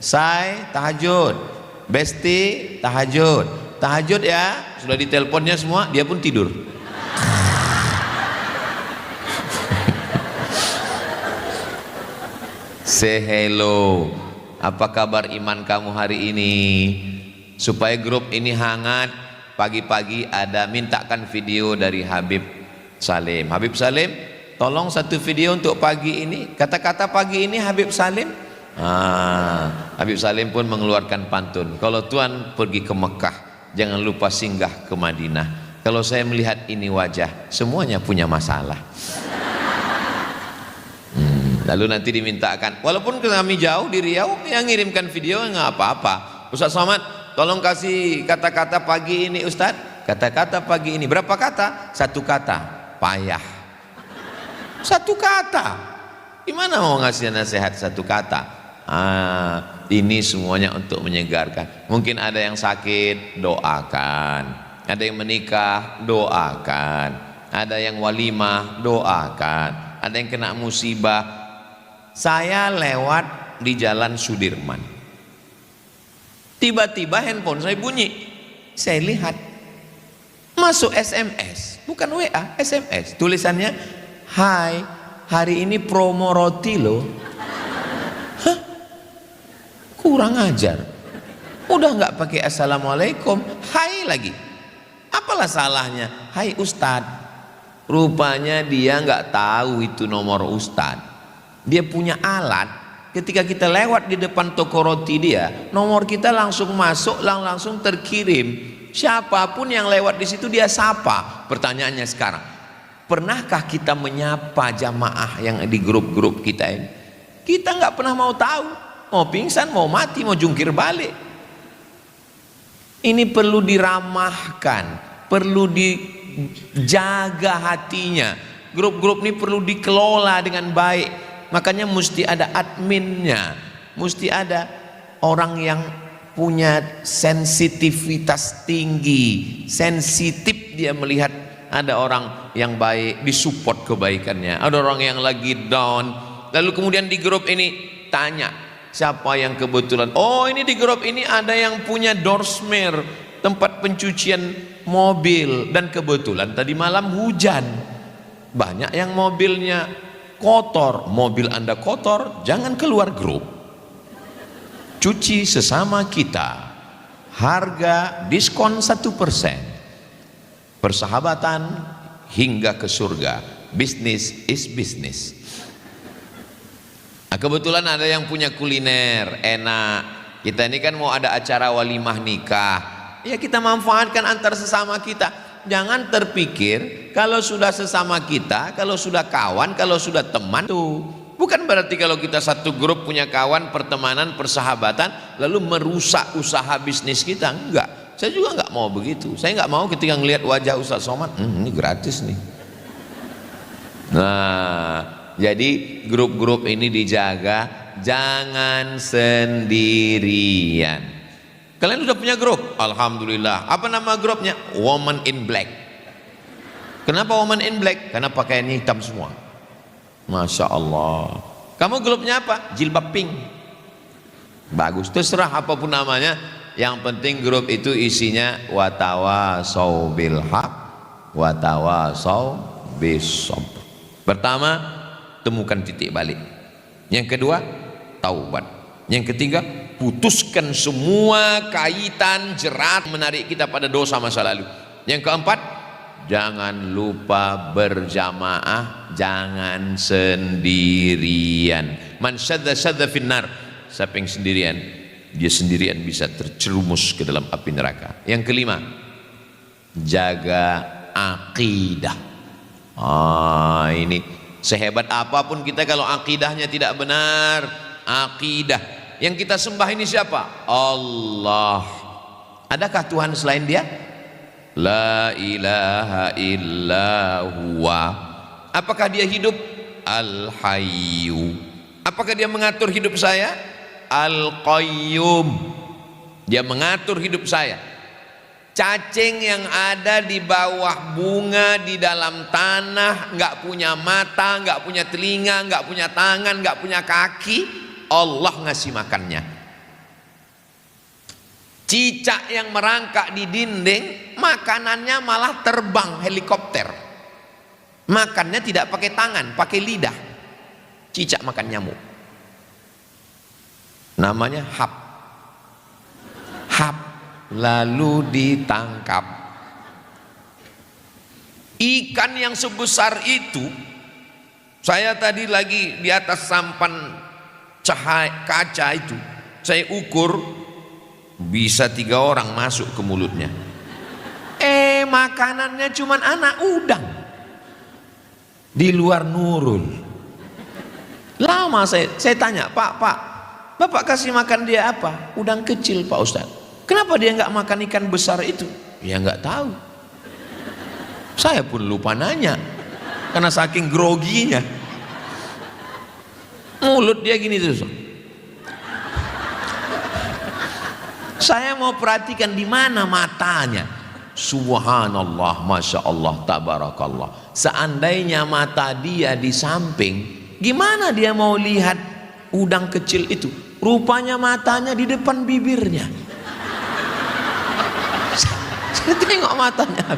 Say, tahajud. Besti, tahajud. Tahajud ya, sudah diteleponnya semua, dia pun tidur. Say hello. Apa kabar iman kamu hari ini? Supaya grup ini hangat, pagi-pagi ada mintakan video dari Habib Salim. Habib Salim, tolong satu video untuk pagi ini. Kata-kata pagi ini Habib Salim. Habib Salim pun mengeluarkan pantun. Kalau Tuhan pergi ke Mekah, jangan lupa singgah ke Madinah. Kalau saya melihat ini wajah, semuanya punya masalah. Lalu nanti dimintakan, walaupun kami jauh di Riau, yang ngirimkan video nggak apa-apa. Ustaz Somad, tolong kasih kata-kata pagi ini Ustaz. Kata-kata pagi ini berapa kata? Satu kata, payah. Satu kata. Gimana mau ngasih nasihat satu kata? Ini semuanya untuk menyegarkan. Mungkin ada yang sakit, doakan. Ada yang menikah, doakan. Ada yang walimah, doakan. Ada yang kena musibah. Saya lewat di Jalan Sudirman. Tiba-tiba handphone saya bunyi. Saya lihat masuk SMS, bukan WA, SMS. Tulisannya, "Hai, hari ini promo roti loh." Hah? Kurang ajar. Udah nggak pakai assalamualaikum, hai lagi. Apalah salahnya? Hai Ustadz. Rupanya dia nggak tahu itu nomor Ustadz. Dia punya alat. Ketika kita lewat di depan toko roti dia, nomor kita langsung masuk, langsung terkirim. Siapapun yang lewat di situ dia sapa. Pertanyaannya sekarang, pernahkah kita menyapa jamaah yang di grup-grup kita ini? Kita nggak pernah mau tahu. Mau pingsan, mau mati, mau jungkir balik. Ini perlu diramahkan, perlu dijaga hatinya. Grup-grup ini perlu dikelola dengan baik. Makanya mesti ada adminnya, mesti ada orang yang punya sensitivitas tinggi, sensitif dia melihat ada orang yang baik, disupport kebaikannya, ada orang yang lagi down. Lalu kemudian di grup ini tanya, Siapa yang kebetulan, oh ini di grup ini ada yang punya Dorsmer, tempat pencucian mobil, dan kebetulan tadi malam hujan, banyak yang mobilnya kotor. Mobil Anda kotor, jangan keluar grup, cuci sesama kita, harga diskon 1%, persahabatan hingga ke surga, business is business. Nah, kebetulan ada yang punya kuliner enak, kita ini kan mau ada acara walimah nikah, ya kita manfaatkan antar sesama kita. Jangan terpikir kalau sudah sesama kita, kalau sudah kawan, kalau sudah teman tuh, bukan berarti kalau kita satu grup punya kawan, pertemanan, persahabatan lalu merusak usaha bisnis kita. Enggak, saya juga enggak mau begitu. Saya enggak mau ketika ngelihat wajah Ustaz Somad, ini gratis nih. Nah, jadi grup-grup ini dijaga, jangan sendirian. Kalian sudah punya grup? Alhamdulillah. Apa nama grupnya? Woman in Black. Kenapa Woman in Black? Karena pakaiannya hitam semua. Masya Allah. Kamu grupnya apa? Jilbab pink. Bagus, terserah apapun namanya. Yang penting grup itu isinya watawasau bil haq, watawasau bis sabr. Pertama, temukan titik balik. Yang kedua, taubat. Yang ketiga, putuskan semua kaitan jerat menarik kita pada dosa masa lalu. Yang keempat, jangan lupa berjamaah, jangan sendirian. Man syadza syadza finnar. Siapa yang sendirian, dia sendirian bisa terjerumus ke dalam api neraka. Yang kelima, jaga akidah. Ini sehebat apapun kita kalau akidahnya tidak benar, akidah yang kita sembah ini siapa? Allah. Adakah Tuhan selain Dia? La ilaha illa huwa. Apakah Dia hidup? Al-Hayyu. Apakah Dia mengatur hidup saya? Al-Qayyum. Dia mengatur hidup saya. Cacing yang ada di bawah bunga, di dalam tanah, nggak punya mata, nggak punya telinga, nggak punya tangan, nggak punya kaki, Allah ngasih makannya. Cicak yang merangkak di dinding, makanannya malah terbang helikopter. Makannya tidak pakai tangan, pakai lidah. Cicak makan nyamuk. Namanya hap. Hap. Lalu ditangkap. Ikan yang sebesar itu, saya tadi lagi di atas sampan cahaya kaca itu, saya ukur bisa 3 orang masuk ke mulutnya. Makanannya cuman anak udang. Di luar Nurul. Lama saya tanya, Pak, Bapak kasih makan dia apa? Udang kecil, Pak Ustaz. Kenapa dia nggak makan ikan besar itu? Ya nggak tahu. Saya pun lupa nanya karena saking groginya. Mulut dia gini terus. Saya mau perhatikan di mana matanya. Subhanallah, masya Allah, tabarakallah. Seandainya mata dia di samping, gimana dia mau lihat udang kecil itu? Rupanya matanya di depan bibirnya. Saya tengok matanya.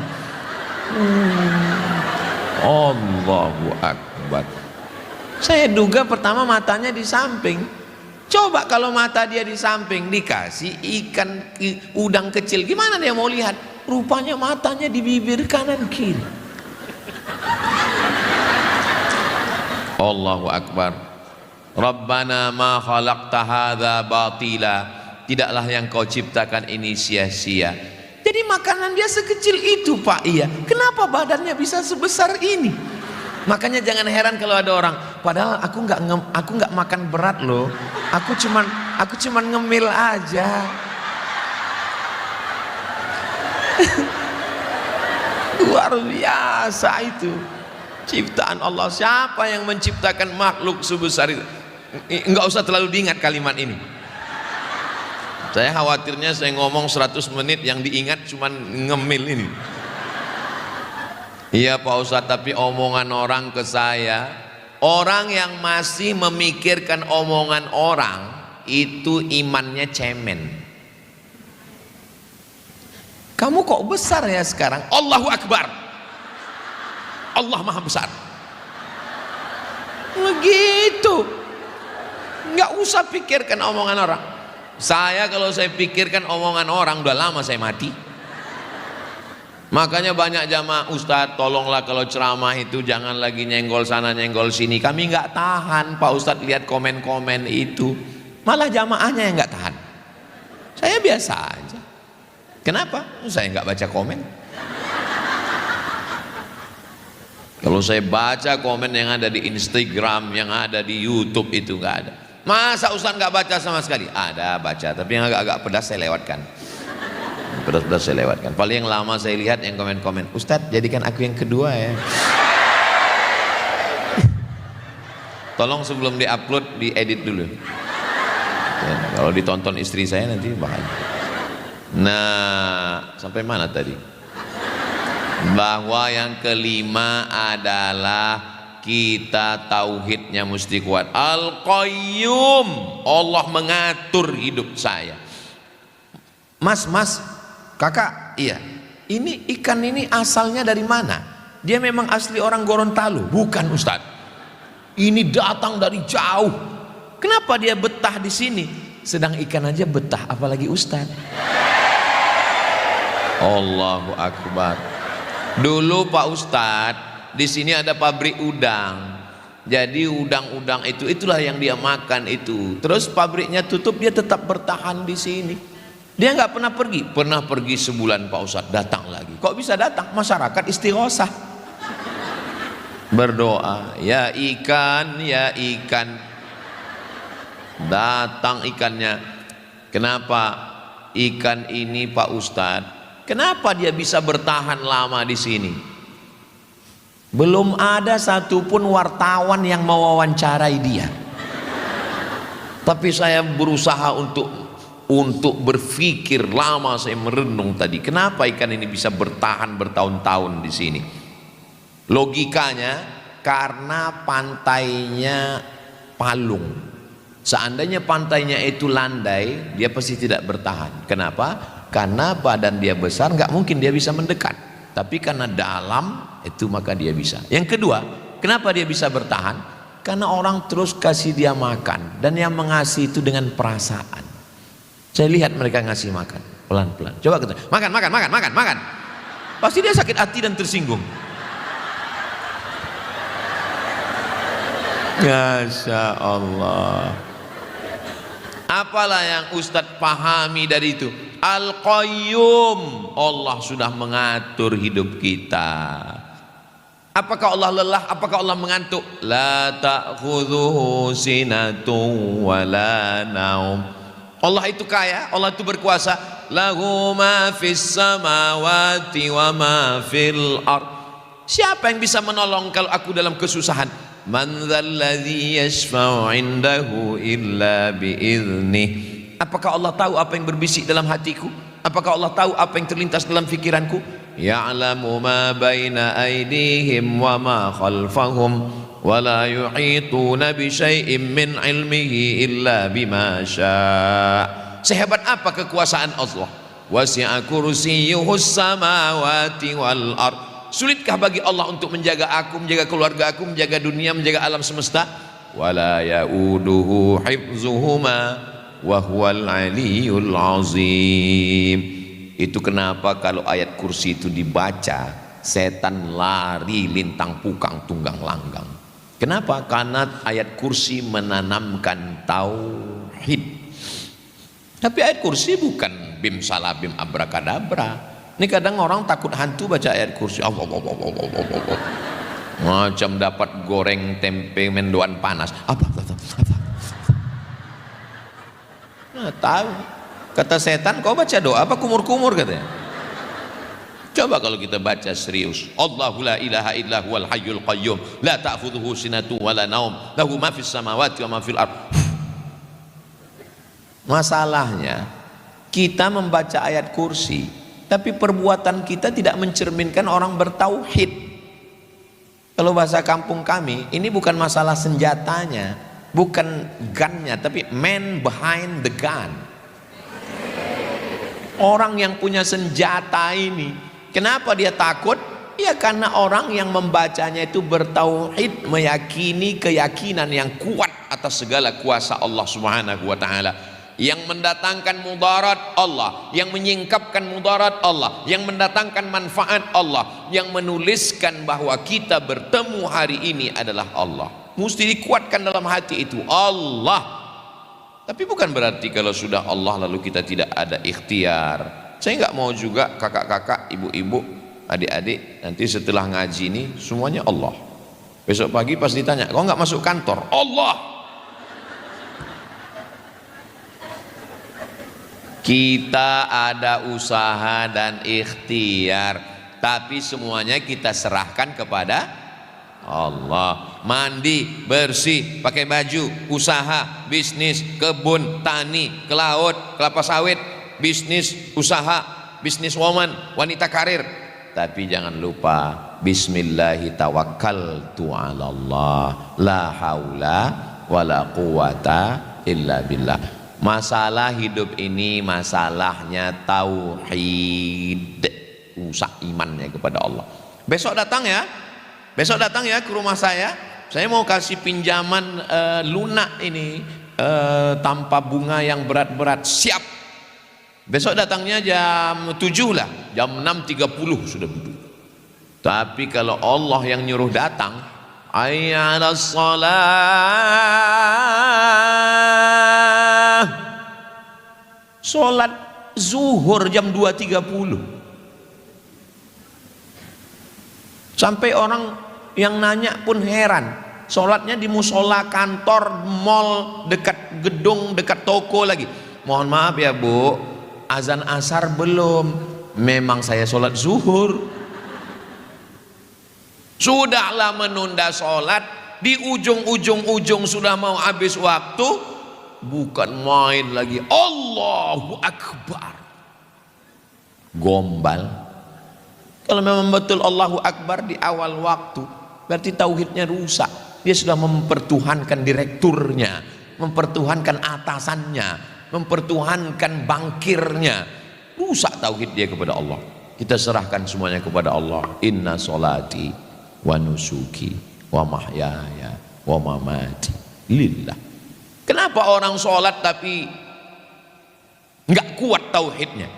Allahu Akbar. Saya duga pertama matanya di samping. Coba kalau mata dia di samping dikasih ikan udang kecil, gimana dia mau lihat? Rupanya matanya di bibir kanan kiri. Allahu Akbar. Rabbana ma khalaqta hadza batila. Tidaklah yang kau ciptakan ini sia-sia. Jadi makanan dia sekecil itu, Pak. Iya. Kenapa badannya bisa sebesar ini? Makanya jangan heran kalau ada orang, padahal aku nggak makan berat loh. Aku cuman ngemil aja. Luar biasa itu. Ciptaan Allah. Siapa yang menciptakan makhluk sebesar itu? Enggak usah terlalu diingat kalimat ini. Saya khawatirnya saya ngomong 100 menit yang diingat cuman ngemil ini. Iya Pak Ustadz, tapi omongan orang ke saya, orang yang masih memikirkan omongan orang, Itu imannya cemen. Kamu kok besar ya sekarang? Allahu Akbar. Allah Maha Besar. Begitu. Nggak usah pikirkan omongan orang. Saya kalau saya pikirkan omongan orang udah lama saya mati. Makanya banyak jamaah, Ustadz tolonglah kalau ceramah itu jangan lagi nyenggol sana nyenggol sini. Kami nggak tahan Pak Ustadz lihat komen-komen itu. Malah jamaahnya yang nggak tahan. Saya biasa aja. Kenapa? Saya nggak baca komen. Kalau saya baca komen yang ada di Instagram, yang ada di YouTube itu nggak ada. Masa Ustadz nggak baca sama sekali? Ada baca, tapi yang agak-agak pedas saya lewatkan. Pedas-pedas saya lewatkan. Paling yang lama saya lihat yang komen-komen, Ustadz jadikan aku yang kedua ya. Tolong sebelum diupload diedit dulu. Ya, kalau ditonton istri saya nanti bahaya. Nah, sampai mana tadi? Bahwa yang kelima adalah kita tauhidnya mesti kuat. Al-Qayyum, Allah mengatur hidup saya. Mas, kakak, iya. Ini ikan ini asalnya dari mana? Dia memang asli orang Gorontalo? Bukan Ustadz. Ini datang dari jauh. Kenapa dia betah di sini? Sedang ikan aja betah, apalagi Ustadz. Allahu Akbar. Dulu Pak Ustadz di sini ada pabrik udang. Jadi udang-udang itulah yang dia makan itu. Terus pabriknya tutup, dia tetap bertahan di sini. Dia nggak pernah pergi. Pernah pergi sebulan Pak Ustadz, datang lagi. Kok bisa datang? Masyarakat istighosah. Berdoa, ya ikan, ya ikan. Datang ikannya. Kenapa ikan ini Pak Ustadz? Kenapa dia bisa bertahan lama di sini? Belum ada satupun wartawan yang mewawancarai dia. Tapi saya berusaha untuk berpikir lama, saya merenung tadi. Kenapa ikan ini bisa bertahan bertahun-tahun di sini? Logikanya karena pantainya palung. Seandainya pantainya itu landai, dia pasti tidak bertahan. Kenapa? Karena badan dia besar, nggak mungkin dia bisa mendekat. Tapi karena dalam itu maka dia bisa. Yang kedua, kenapa dia bisa bertahan? Karena orang terus kasih dia makan, dan yang mengasihi itu dengan perasaan. Saya lihat mereka ngasih makan pelan-pelan. Coba kita makan. Pasti dia sakit hati dan tersinggung. Masya Allah. Apalah yang Ustadz pahami dari itu? Al-Qayyum, Allah sudah mengatur hidup kita. Apakah Allah lelah? Apakah Allah mengantuk? La ta'khudhuhu sinatun wala naum. Allah itu kaya, Allah itu berkuasa. Lahu ma fis samawati wa ma fil ard. Siapa yang bisa menolong kalau aku dalam kesusahan? Man dzalladzi yashfa'u 'indahu illa bi'idnih. Apakah Allah tahu apa yang berbisik dalam hatiku? Apakah Allah tahu apa yang terlintas dalam fikiranku? Ya'lamu ma baina aydihim wa ma khalfahum wa la yuhituna bi syai'in min 'ilmihi illa bima syaa'. Sehebat apa kekuasaan Allah? Wasi'a kursiyyuhus samawati wal ard. Sulitkah bagi Allah untuk menjaga aku, menjaga keluarga aku, menjaga dunia, menjaga alam semesta? Wala ya'uduhu hifzuhuma wa huwal aliyul azim. Itu kenapa kalau ayat kursi itu dibaca, setan lari lintang pukang tunggang langgang. Kenapa? Karena ayat kursi menanamkan tauhid. Tapi ayat kursi bukan bim salabim abrakadabra. Ini kadang orang takut hantu baca ayat kursi. Allah. Macam dapat goreng tempe mendoan panas. Apa? Nah, tahu. Kata setan, kau baca doa apa kumur-kumur katanya. Coba kalau kita baca serius. Allahu la ilaha illa huwal hayyul qayyum la ta'khudhuhu sinatun wala naum lahu ma fis samawati wa ma fil ard. Masalahnya kita membaca ayat kursi, tapi perbuatan kita tidak mencerminkan orang bertauhid. Kalau bahasa kampung kami, ini bukan masalah senjatanya, bukan gunnya, tapi man behind the gun. Orang yang punya senjata ini, kenapa dia takut? Ya karena orang yang membacanya itu bertauhid, meyakini keyakinan yang kuat atas segala kuasa Allah Subhanahu wa taala. Yang mendatangkan mudarat Allah, yang menyingkapkan mudarat Allah, yang mendatangkan manfaat Allah, yang menuliskan bahwa kita bertemu hari ini adalah Allah. Mesti dikuatkan dalam hati itu Allah. Tapi bukan berarti kalau sudah Allah lalu kita tidak ada ikhtiar. Saya nggak mau juga kakak-kakak, ibu-ibu, adik-adik nanti setelah ngaji ini semuanya Allah. Besok pagi pas ditanya, kok nggak masuk kantor? Allah. Kita ada usaha dan ikhtiar, tapi semuanya kita serahkan kepada Allah. Mandi, bersih, pakai baju, usaha, bisnis, kebun, tani, ke laut, kelapa sawit, bisnis, usaha, bisnis woman, wanita karir. Tapi jangan lupa bismillahi tawakkaltu 'alallah la haula wala quwata illa billah. Masalah hidup ini masalahnya tauhid, usaha imannya kepada Allah. Besok datang ya ke rumah saya mau kasih pinjaman lunak ini tanpa bunga yang berat-berat. Siap. Besok datangnya jam 7 lah, jam 6.30 sudah duduk. Tapi kalau Allah yang nyuruh datang, hayya 'alas shalah, sholat zuhur jam 2.30. Sampai orang yang nanya pun heran, sholatnya di musola kantor, mall, dekat gedung, dekat toko lagi. Mohon maaf ya Bu, azan asar belum. Memang saya sholat zuhur. Sudahlah menunda sholat, di ujung sudah mau habis waktu, bukan main lagi. Allahu Akbar. Gombal. Kalau memang betul Allahu Akbar di awal waktu, berarti tauhidnya rusak. Dia sudah mempertuhankan direkturnya, mempertuhankan atasannya, mempertuhankan bankirnya. Rusak tauhid dia kepada Allah. Kita serahkan semuanya kepada Allah. Inna sholati wa nusuki wa mahyaya wa mamati lillah. Kenapa orang sholat tapi nggak kuat tauhidnya?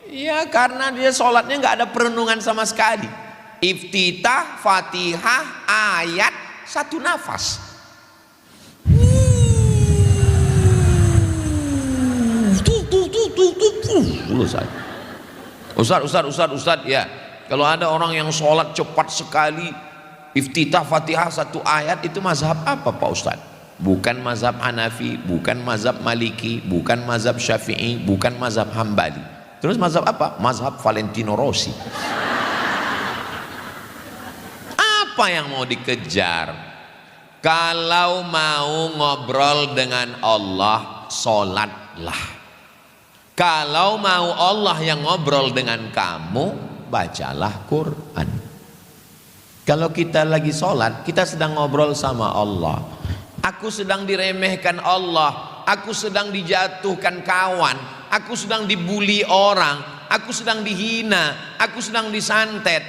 Ya karena dia sholatnya nggak ada perenungan sama sekali. Iftitah, Fatihah, ayat, satu nafas. Selesai. Ustaz ya, kalau ada orang yang sholat cepat sekali, iftitah, Fatihah, satu ayat, itu mazhab apa Pak Ustaz? Bukan mazhab Hanafi, bukan mazhab Maliki, bukan mazhab Syafi'i, bukan mazhab Hambali. Terus mazhab apa? Mazhab Valentino Rossi. Apa yang mau dikejar? Kalau mau ngobrol dengan Allah, sholatlah. Kalau mau Allah yang ngobrol dengan kamu, bacalah Quran. Kalau kita lagi sholat, kita sedang ngobrol sama Allah. Aku sedang diremehkan Allah, aku sedang dijatuhkan kawan, aku sedang dibully orang, aku sedang dihina, aku sedang disantet.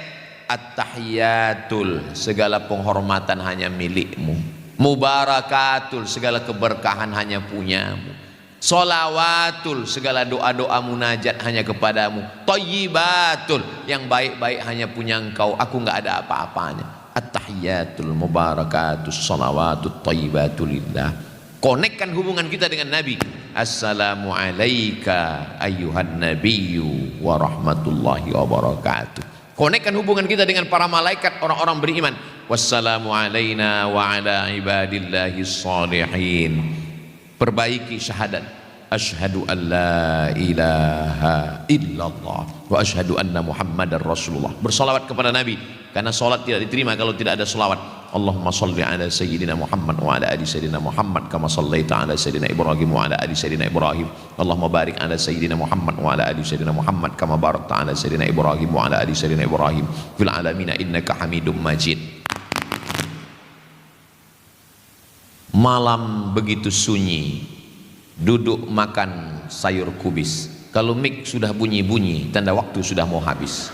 At-tahiyatul, segala penghormatan hanya milikmu. Mubarakatul, segala keberkahan hanya punyamu. Sholawatul, segala doa-doa munajat hanya kepadamu. Thayyibatul, yang baik-baik hanya punya engkau, aku nggak ada apa-apanya. At-tahiyatul mubarakatus sholawatut thayyibatul lillah. Konekkan hubungan kita dengan Nabi. Assalamu alayka ayyuhan nabiyyu wa rahmatullahi wa barakatuh. Konekkan hubungan kita dengan para malaikat, orang-orang beriman. Wassalamu alayna wa ala ibadillahis shalihin. Perbaiki syahadat. Asyhadu an la ilaha illallah wa asyhadu anna Muhammadar Rasulullah. Bersalawat kepada Nabi, karena salat tidak diterima kalau tidak ada salawat. Allahumma salli ala sayyidina Muhammad wa ala ali sayyidina Muhammad kama sallaita ala sayyidina Ibrahim wa ala ali sayyidina Ibrahim. Allahumma barik ala sayyidina Muhammad wa ala ali sayyidina Muhammad kama barakta ala sayyidina Ibrahim wa ala ali sayyidina Ibrahim fil alamin innaka Hamidum Majid. malam begitu sunyi, duduk makan sayur kubis. Kalau mik sudah bunyi-bunyi, tanda waktu sudah mau habis.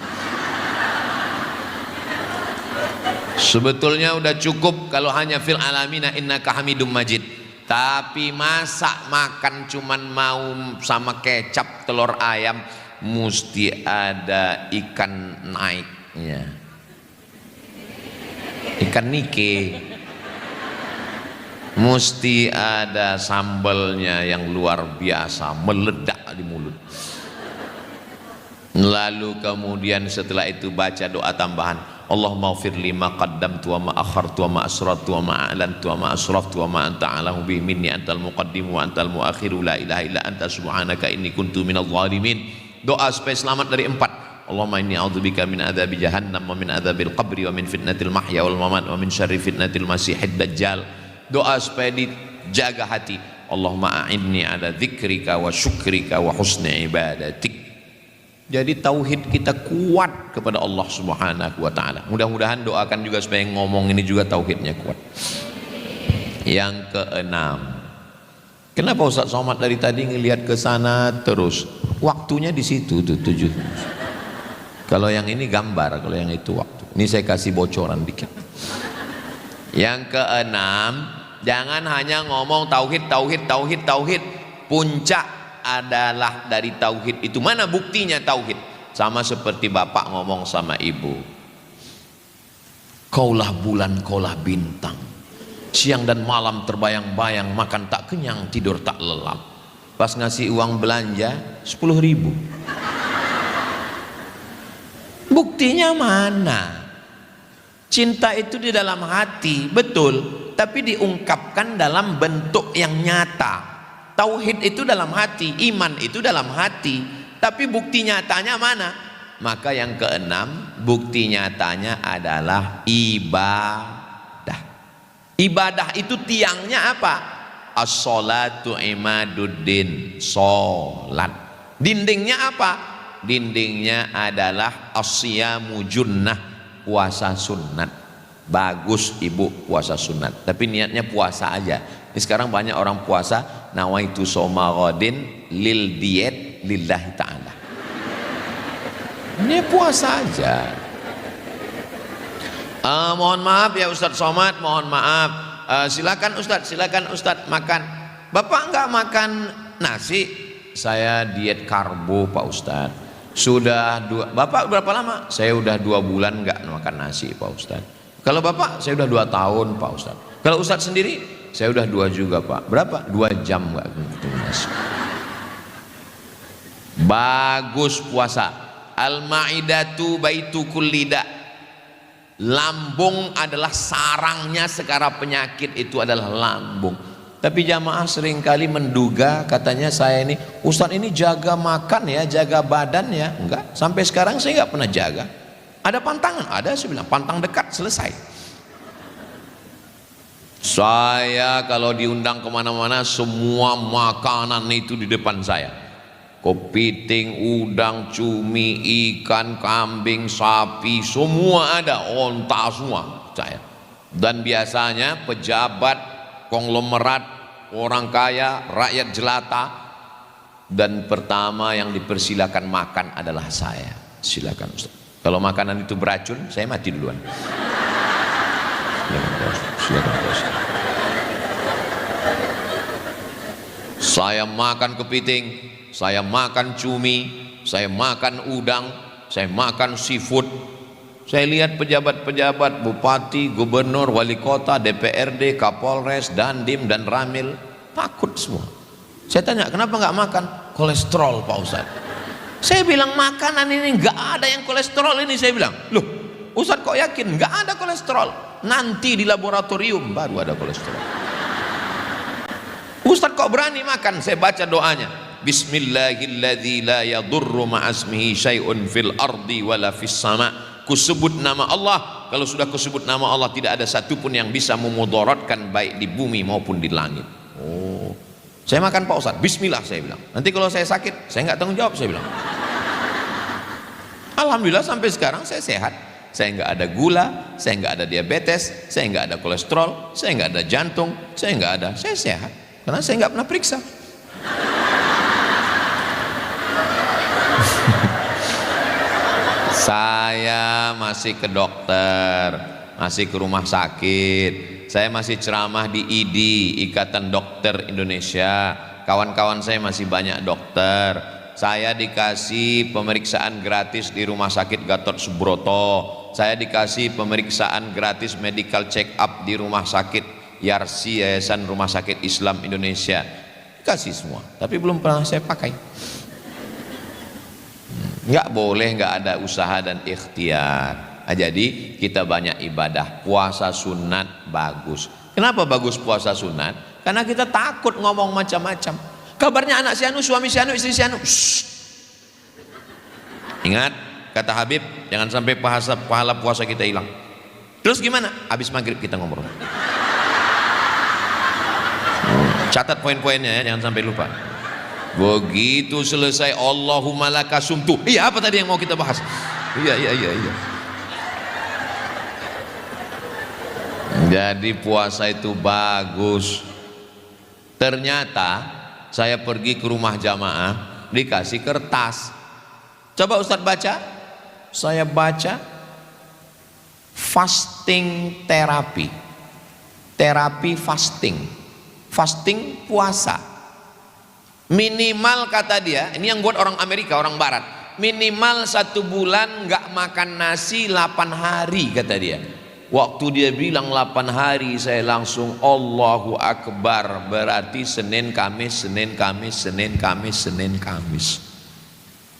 Sebetulnya udah cukup kalau hanya fil alamina innaka hamidum majid. Tapi masa makan cuman mau sama kecap telur ayam, mesti ada ikan naiknya, ikan nike, mesti ada sambalnya yang luar biasa meledak di mulut. Lalu kemudian setelah itu baca doa tambahan, Allahumma ighfir li ma qaddamtu wa ma akhartu wa ma asrartu wa ma a'lantu wa ma asraftu wa ma anta a'lamu bihi minni antal muqaddimu wa antal muakhiru la ilaha illa anta subhanaka inni kuntu minadh dhalimin. Doa supaya selamat dari 4. Allahumma inni a'udzubika min adzabi jahannam wa min adzabil qabri wa min fitnatil mahya wal mamat wa min syarri fitnatil masiihid dajjal. Doa supaya dijaga hati, Allahumma a'inni ala dzikrika wa syukrika wa husni ibadatik. Jadi tauhid kita kuat kepada Allah Subhanahu wa taala. Mudah-mudahan doakan juga supaya ngomong ini juga tauhidnya kuat. Yang keenam, kenapa Ustaz Somad dari tadi ngelihat ke sana terus? Waktunya di situ tuh 7. Kalau yang ini gambar, kalau yang itu waktu. Ini saya kasih bocoran dikit. Yang keenam, jangan hanya ngomong tauhid, tauhid, tauhid, tauhid. Puncak adalah dari tauhid itu. Mana buktinya tauhid? Sama seperti bapak ngomong sama ibu, kaulah bulan, kaulah bintang, siang dan malam terbayang-bayang, makan tak kenyang, tidur tak lelap. Pas ngasih uang belanja 10.000, buktinya mana? Cinta itu di dalam hati, betul, tapi diungkapkan dalam bentuk yang nyata. Tauhid itu dalam hati, iman itu dalam hati, tapi bukti nyatanya mana? Maka yang keenam, bukti nyatanya adalah ibadah. Ibadah itu tiangnya apa? As-sholatu imaduddin, sholat. Dindingnya apa? Dindingnya adalah as-siyamu junnah, puasa sunat. Bagus ibu puasa sunat, tapi niatnya puasa aja. Ini sekarang banyak orang puasa nawaitu soma ghadin lil diet lillahi ta'ala. Ini puasa aja. Mohon maaf ya Ustadz Somad, mohon maaf. Silakan Ustadz makan. Bapak enggak makan nasi? Saya diet karbo Pak Ustadz. Bapak berapa lama? Saya udah 2 bulan enggak makan nasi Pak Ustadz. Kalau Bapak saya udah 2 tahun Pak Ustadz. Kalau Ustadz sendiri saya udah 2 juga Pak. Berapa? 2 jam enggak ketemu nasi. Bagus puasa. Al-ma'idatu baitu kullida. Lambung adalah sarangnya segala penyakit, itu adalah lambung. Tapi jamaah seringkali menduga, katanya saya ini Ustadz ini jaga makan ya, jaga badan ya. Enggak, sampai sekarang saya enggak pernah jaga. Ada pantangan? Ada, saya bilang pantang dekat, selesai. Saya kalau diundang kemana-mana semua makanan itu di depan saya. Kepiting, udang, cumi, ikan, kambing, sapi, semua ada, onta semua saya. Dan biasanya pejabat, konglomerat, orang kaya, rakyat jelata, dan pertama yang dipersilakan makan adalah saya. Silakan Ustaz. Kalau makanan itu beracun, saya mati duluan. Silakan Ustaz. Saya makan kepiting, saya makan cumi, saya makan udang, saya makan seafood. Saya lihat pejabat-pejabat, bupati, gubernur, wali kota, DPRD, Kapolres, Dandim dan Ramil takut semua. Saya tanya, kenapa nggak makan? Kolesterol Pak Ustadz. Saya bilang makanan ini nggak ada yang kolesterol ini. Saya bilang, loh Ustadz kok yakin? Nggak ada kolesterol. Nanti di laboratorium baru ada kolesterol. Ustadz kok berani makan? Saya baca doanya, Bismillahilladzi la yadurru ma'asmihi syai'un fil ardi wala fis sama. Kusebut nama Allah, kalau sudah kusebut nama Allah tidak ada satupun yang bisa memudaratkan baik di bumi maupun di langit. Oh, saya makan Pak Ustadz, Bismillah saya bilang. Nanti kalau saya sakit, saya nggak tanggung jawab saya bilang. Alhamdulillah sampai sekarang saya sehat. Saya nggak ada gula, saya nggak ada diabetes, saya nggak ada kolesterol, saya nggak ada jantung, saya nggak ada, saya sehat karena saya nggak pernah periksa. Saya masih ke dokter, masih ke rumah sakit, saya masih ceramah di IDI, Ikatan Dokter Indonesia. Kawan-kawan saya masih banyak dokter. Saya dikasih pemeriksaan gratis di rumah sakit Gatot Subroto. Saya dikasih pemeriksaan gratis medical check up di rumah sakit Yarsi, Yayasan Rumah Sakit Islam Indonesia. Dikasih semua, tapi belum pernah saya pakai. Nggak boleh nggak ada usaha dan ikhtiar. Jadi kita banyak ibadah. Puasa sunat bagus. Kenapa bagus puasa sunat? Karena kita takut ngomong macam-macam. Kabarnya anak si anu, suami si anu, istri si anu. Ingat kata Habib, jangan sampai pahala puasa kita hilang. Terus gimana? Habis maghrib kita ngobrol. Catat poin-poinnya ya, jangan sampai lupa. Begitu selesai Allahumma laka sumtu. Iya, apa tadi yang mau kita bahas? Iya. Jadi puasa itu bagus. Ternyata saya pergi ke rumah jamaah, dikasih kertas. Coba Ustadz baca. Saya baca fasting terapi. Terapi fasting. Fasting puasa. Minimal kata dia, ini yang buat orang Amerika, orang Barat, minimal 1 bulan nggak makan nasi 8 hari kata dia. Waktu dia bilang 8 hari, saya langsung Allahu Akbar. Berarti Senin Kamis, Senin Kamis, Senin Kamis, Senin Kamis.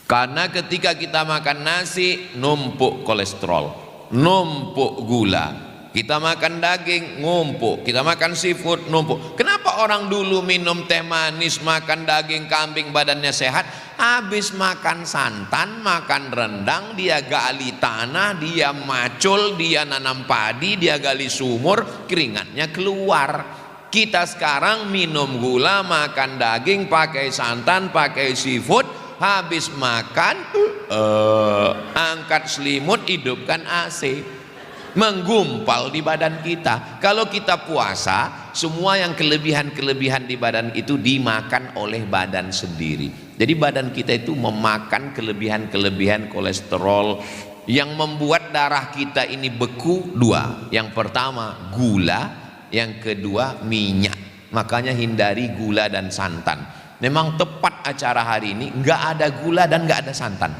Karena ketika kita makan nasi, numpuk kolesterol, numpuk gula. Kita makan daging, ngumpuk. Kita makan seafood, numpuk. Kenapa orang dulu minum teh manis, makan daging kambing, badannya sehat? Habis makan santan, makan rendang, dia gali tanah, dia macul, dia nanam padi, dia gali sumur, keringatnya keluar. Kita sekarang minum gula, makan daging, pakai santan, pakai seafood. Habis makan, angkat selimut, hidupkan AC. Menggumpal di badan kita. Kalau kita puasa, semua yang kelebihan-kelebihan di badan itu dimakan oleh badan sendiri. Jadi badan kita itu memakan kelebihan-kelebihan kolesterol yang membuat darah kita ini beku. 2. Yang pertama gula, yang kedua minyak. Makanya hindari gula dan santan. Memang tepat acara hari ini nggak ada gula dan nggak ada santan.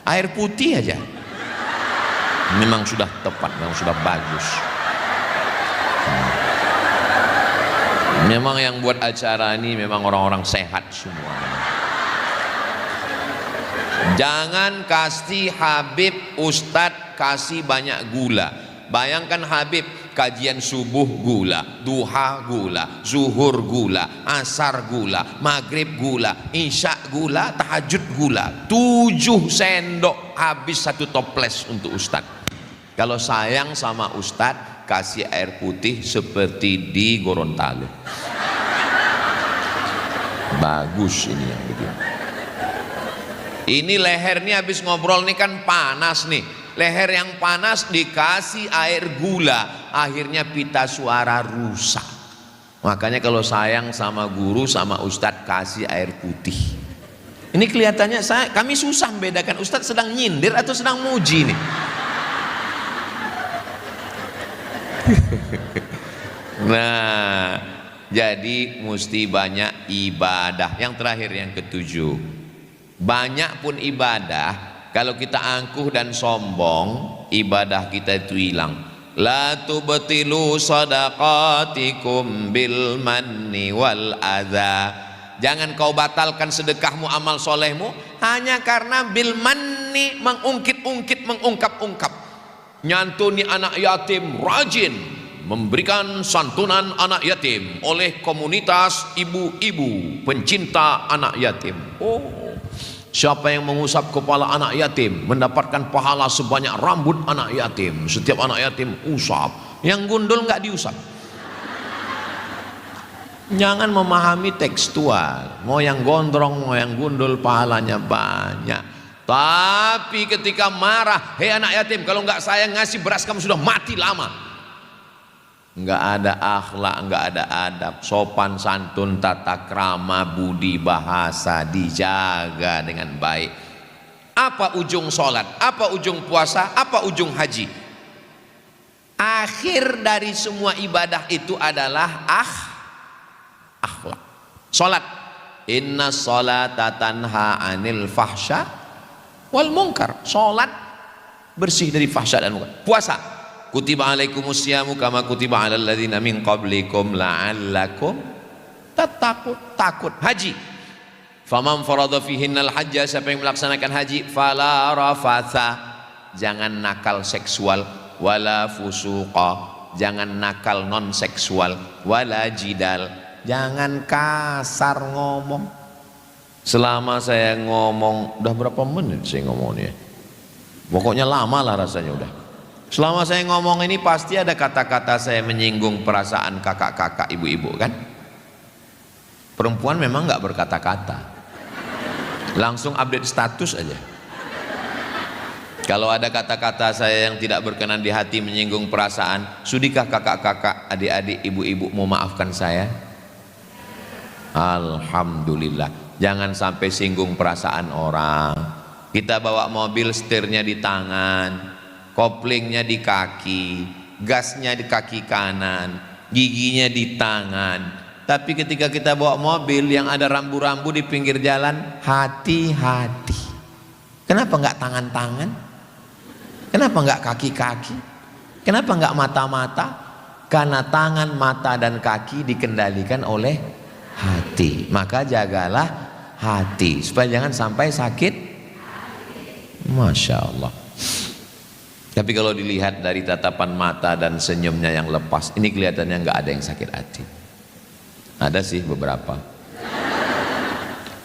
Air putih aja. Memang sudah tepat, memang sudah bagus. Memang yang buat acara ini memang orang-orang sehat semua. Jangan kasih Habib Ustadz kasih banyak gula. Bayangkan Habib kajian subuh gula, duha gula, zuhur gula, asar gula, maghrib gula, isya gula, tahajud gula. 7 sendok habis 1 toples untuk Ustadz. Kalau sayang sama Ustadz, kasih air putih seperti di Gorontalo. Bagus ini yang begini. Ini leher nih habis ngobrol nih kan panas nih. Leher yang panas dikasih air gula, akhirnya pita suara rusak. Makanya kalau sayang sama guru sama Ustadz, kasih air putih. Ini kelihatannya kami susah membedakan Ustadz sedang nyindir atau sedang muji nih. Nah, jadi mesti banyak ibadah. Yang terakhir, yang ke-7, banyak pun ibadah, kalau kita angkuh dan sombong, ibadah kita itu hilang. La tubtilu sadaqatikum bil manni wal adza. Jangan kau batalkan sedekahmu, amal solehmu hanya karena bil manni, mengungkit-ungkit, mengungkap-ungkap. Nyantuni anak yatim, rajin memberikan santunan anak yatim oleh komunitas ibu-ibu pencinta anak yatim. Oh, siapa yang mengusap kepala anak yatim mendapatkan pahala sebanyak rambut anak yatim. Setiap anak yatim usap, yang gundul nggak diusap. Jangan memahami tekstual, mau yang gondrong mau yang gundul pahalanya banyak. Tapi ketika marah, hei anak yatim, kalau nggak saya ngasih beras kamu sudah mati lama. Nggak ada akhlak, nggak ada adab, sopan santun, tata krama, budi bahasa dijaga dengan baik. Apa ujung sholat? Apa ujung puasa? Apa ujung haji? Akhir dari semua ibadah itu adalah akhlak. Sholat. Inna sholata tanha anil fahsya wal munkar. Sholat bersih dari fahsya dan munkar. Puasa. Kutiba alaikumus syamu kama kutiba alal ladzina min qablikum la'allakum tattaqun. Takut. Haji. Faman farada fihinnal hajja, siapa yang melaksanakan haji, fala rafatha, jangan nakal seksual, wala fusuqa, jangan nakal non seksual, wala jidal, jangan kasar ngomong. Selama saya ngomong, udah berapa menit saya ngomongnya? Pokoknya lama lah rasanya udah. Selama saya ngomong ini pasti ada kata-kata saya menyinggung perasaan kakak-kakak, ibu-ibu kan? Perempuan memang nggak berkata-kata, langsung update status aja. Kalau ada kata-kata saya yang tidak berkenan di hati, menyinggung perasaan, sudikah kakak-kakak, adik-adik, ibu-ibu mau maafkan saya? Alhamdulillah. Jangan sampai singgung perasaan orang. Kita bawa mobil, setirnya di tangan, koplingnya di kaki, gasnya di kaki kanan, giginya di tangan. Tapi ketika kita bawa mobil yang ada rambu-rambu di pinggir jalan, hati-hati. Kenapa enggak tangan-tangan? Kenapa enggak kaki-kaki? Kenapa enggak mata-mata? Karena tangan, mata dan kaki dikendalikan oleh hati. Maka jagalah hati supaya jangan sampai sakit. Masya Allah. Tapi kalau dilihat dari tatapan mata dan senyumnya yang lepas, ini kelihatannya nggak ada yang sakit hati. Ada sih beberapa.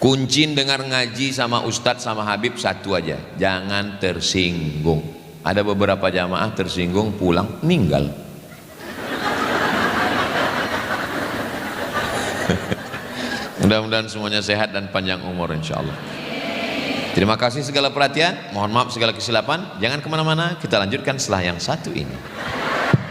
Kunci dengar ngaji sama ustadz sama habib satu aja, jangan tersinggung. Ada beberapa jamaah tersinggung pulang meninggal. Mudah-mudahan semuanya sehat dan panjang umur insya Allah. Terima kasih segala perhatian, mohon maaf segala kesilapan. Jangan kemana-mana, kita lanjutkan setelah yang satu ini.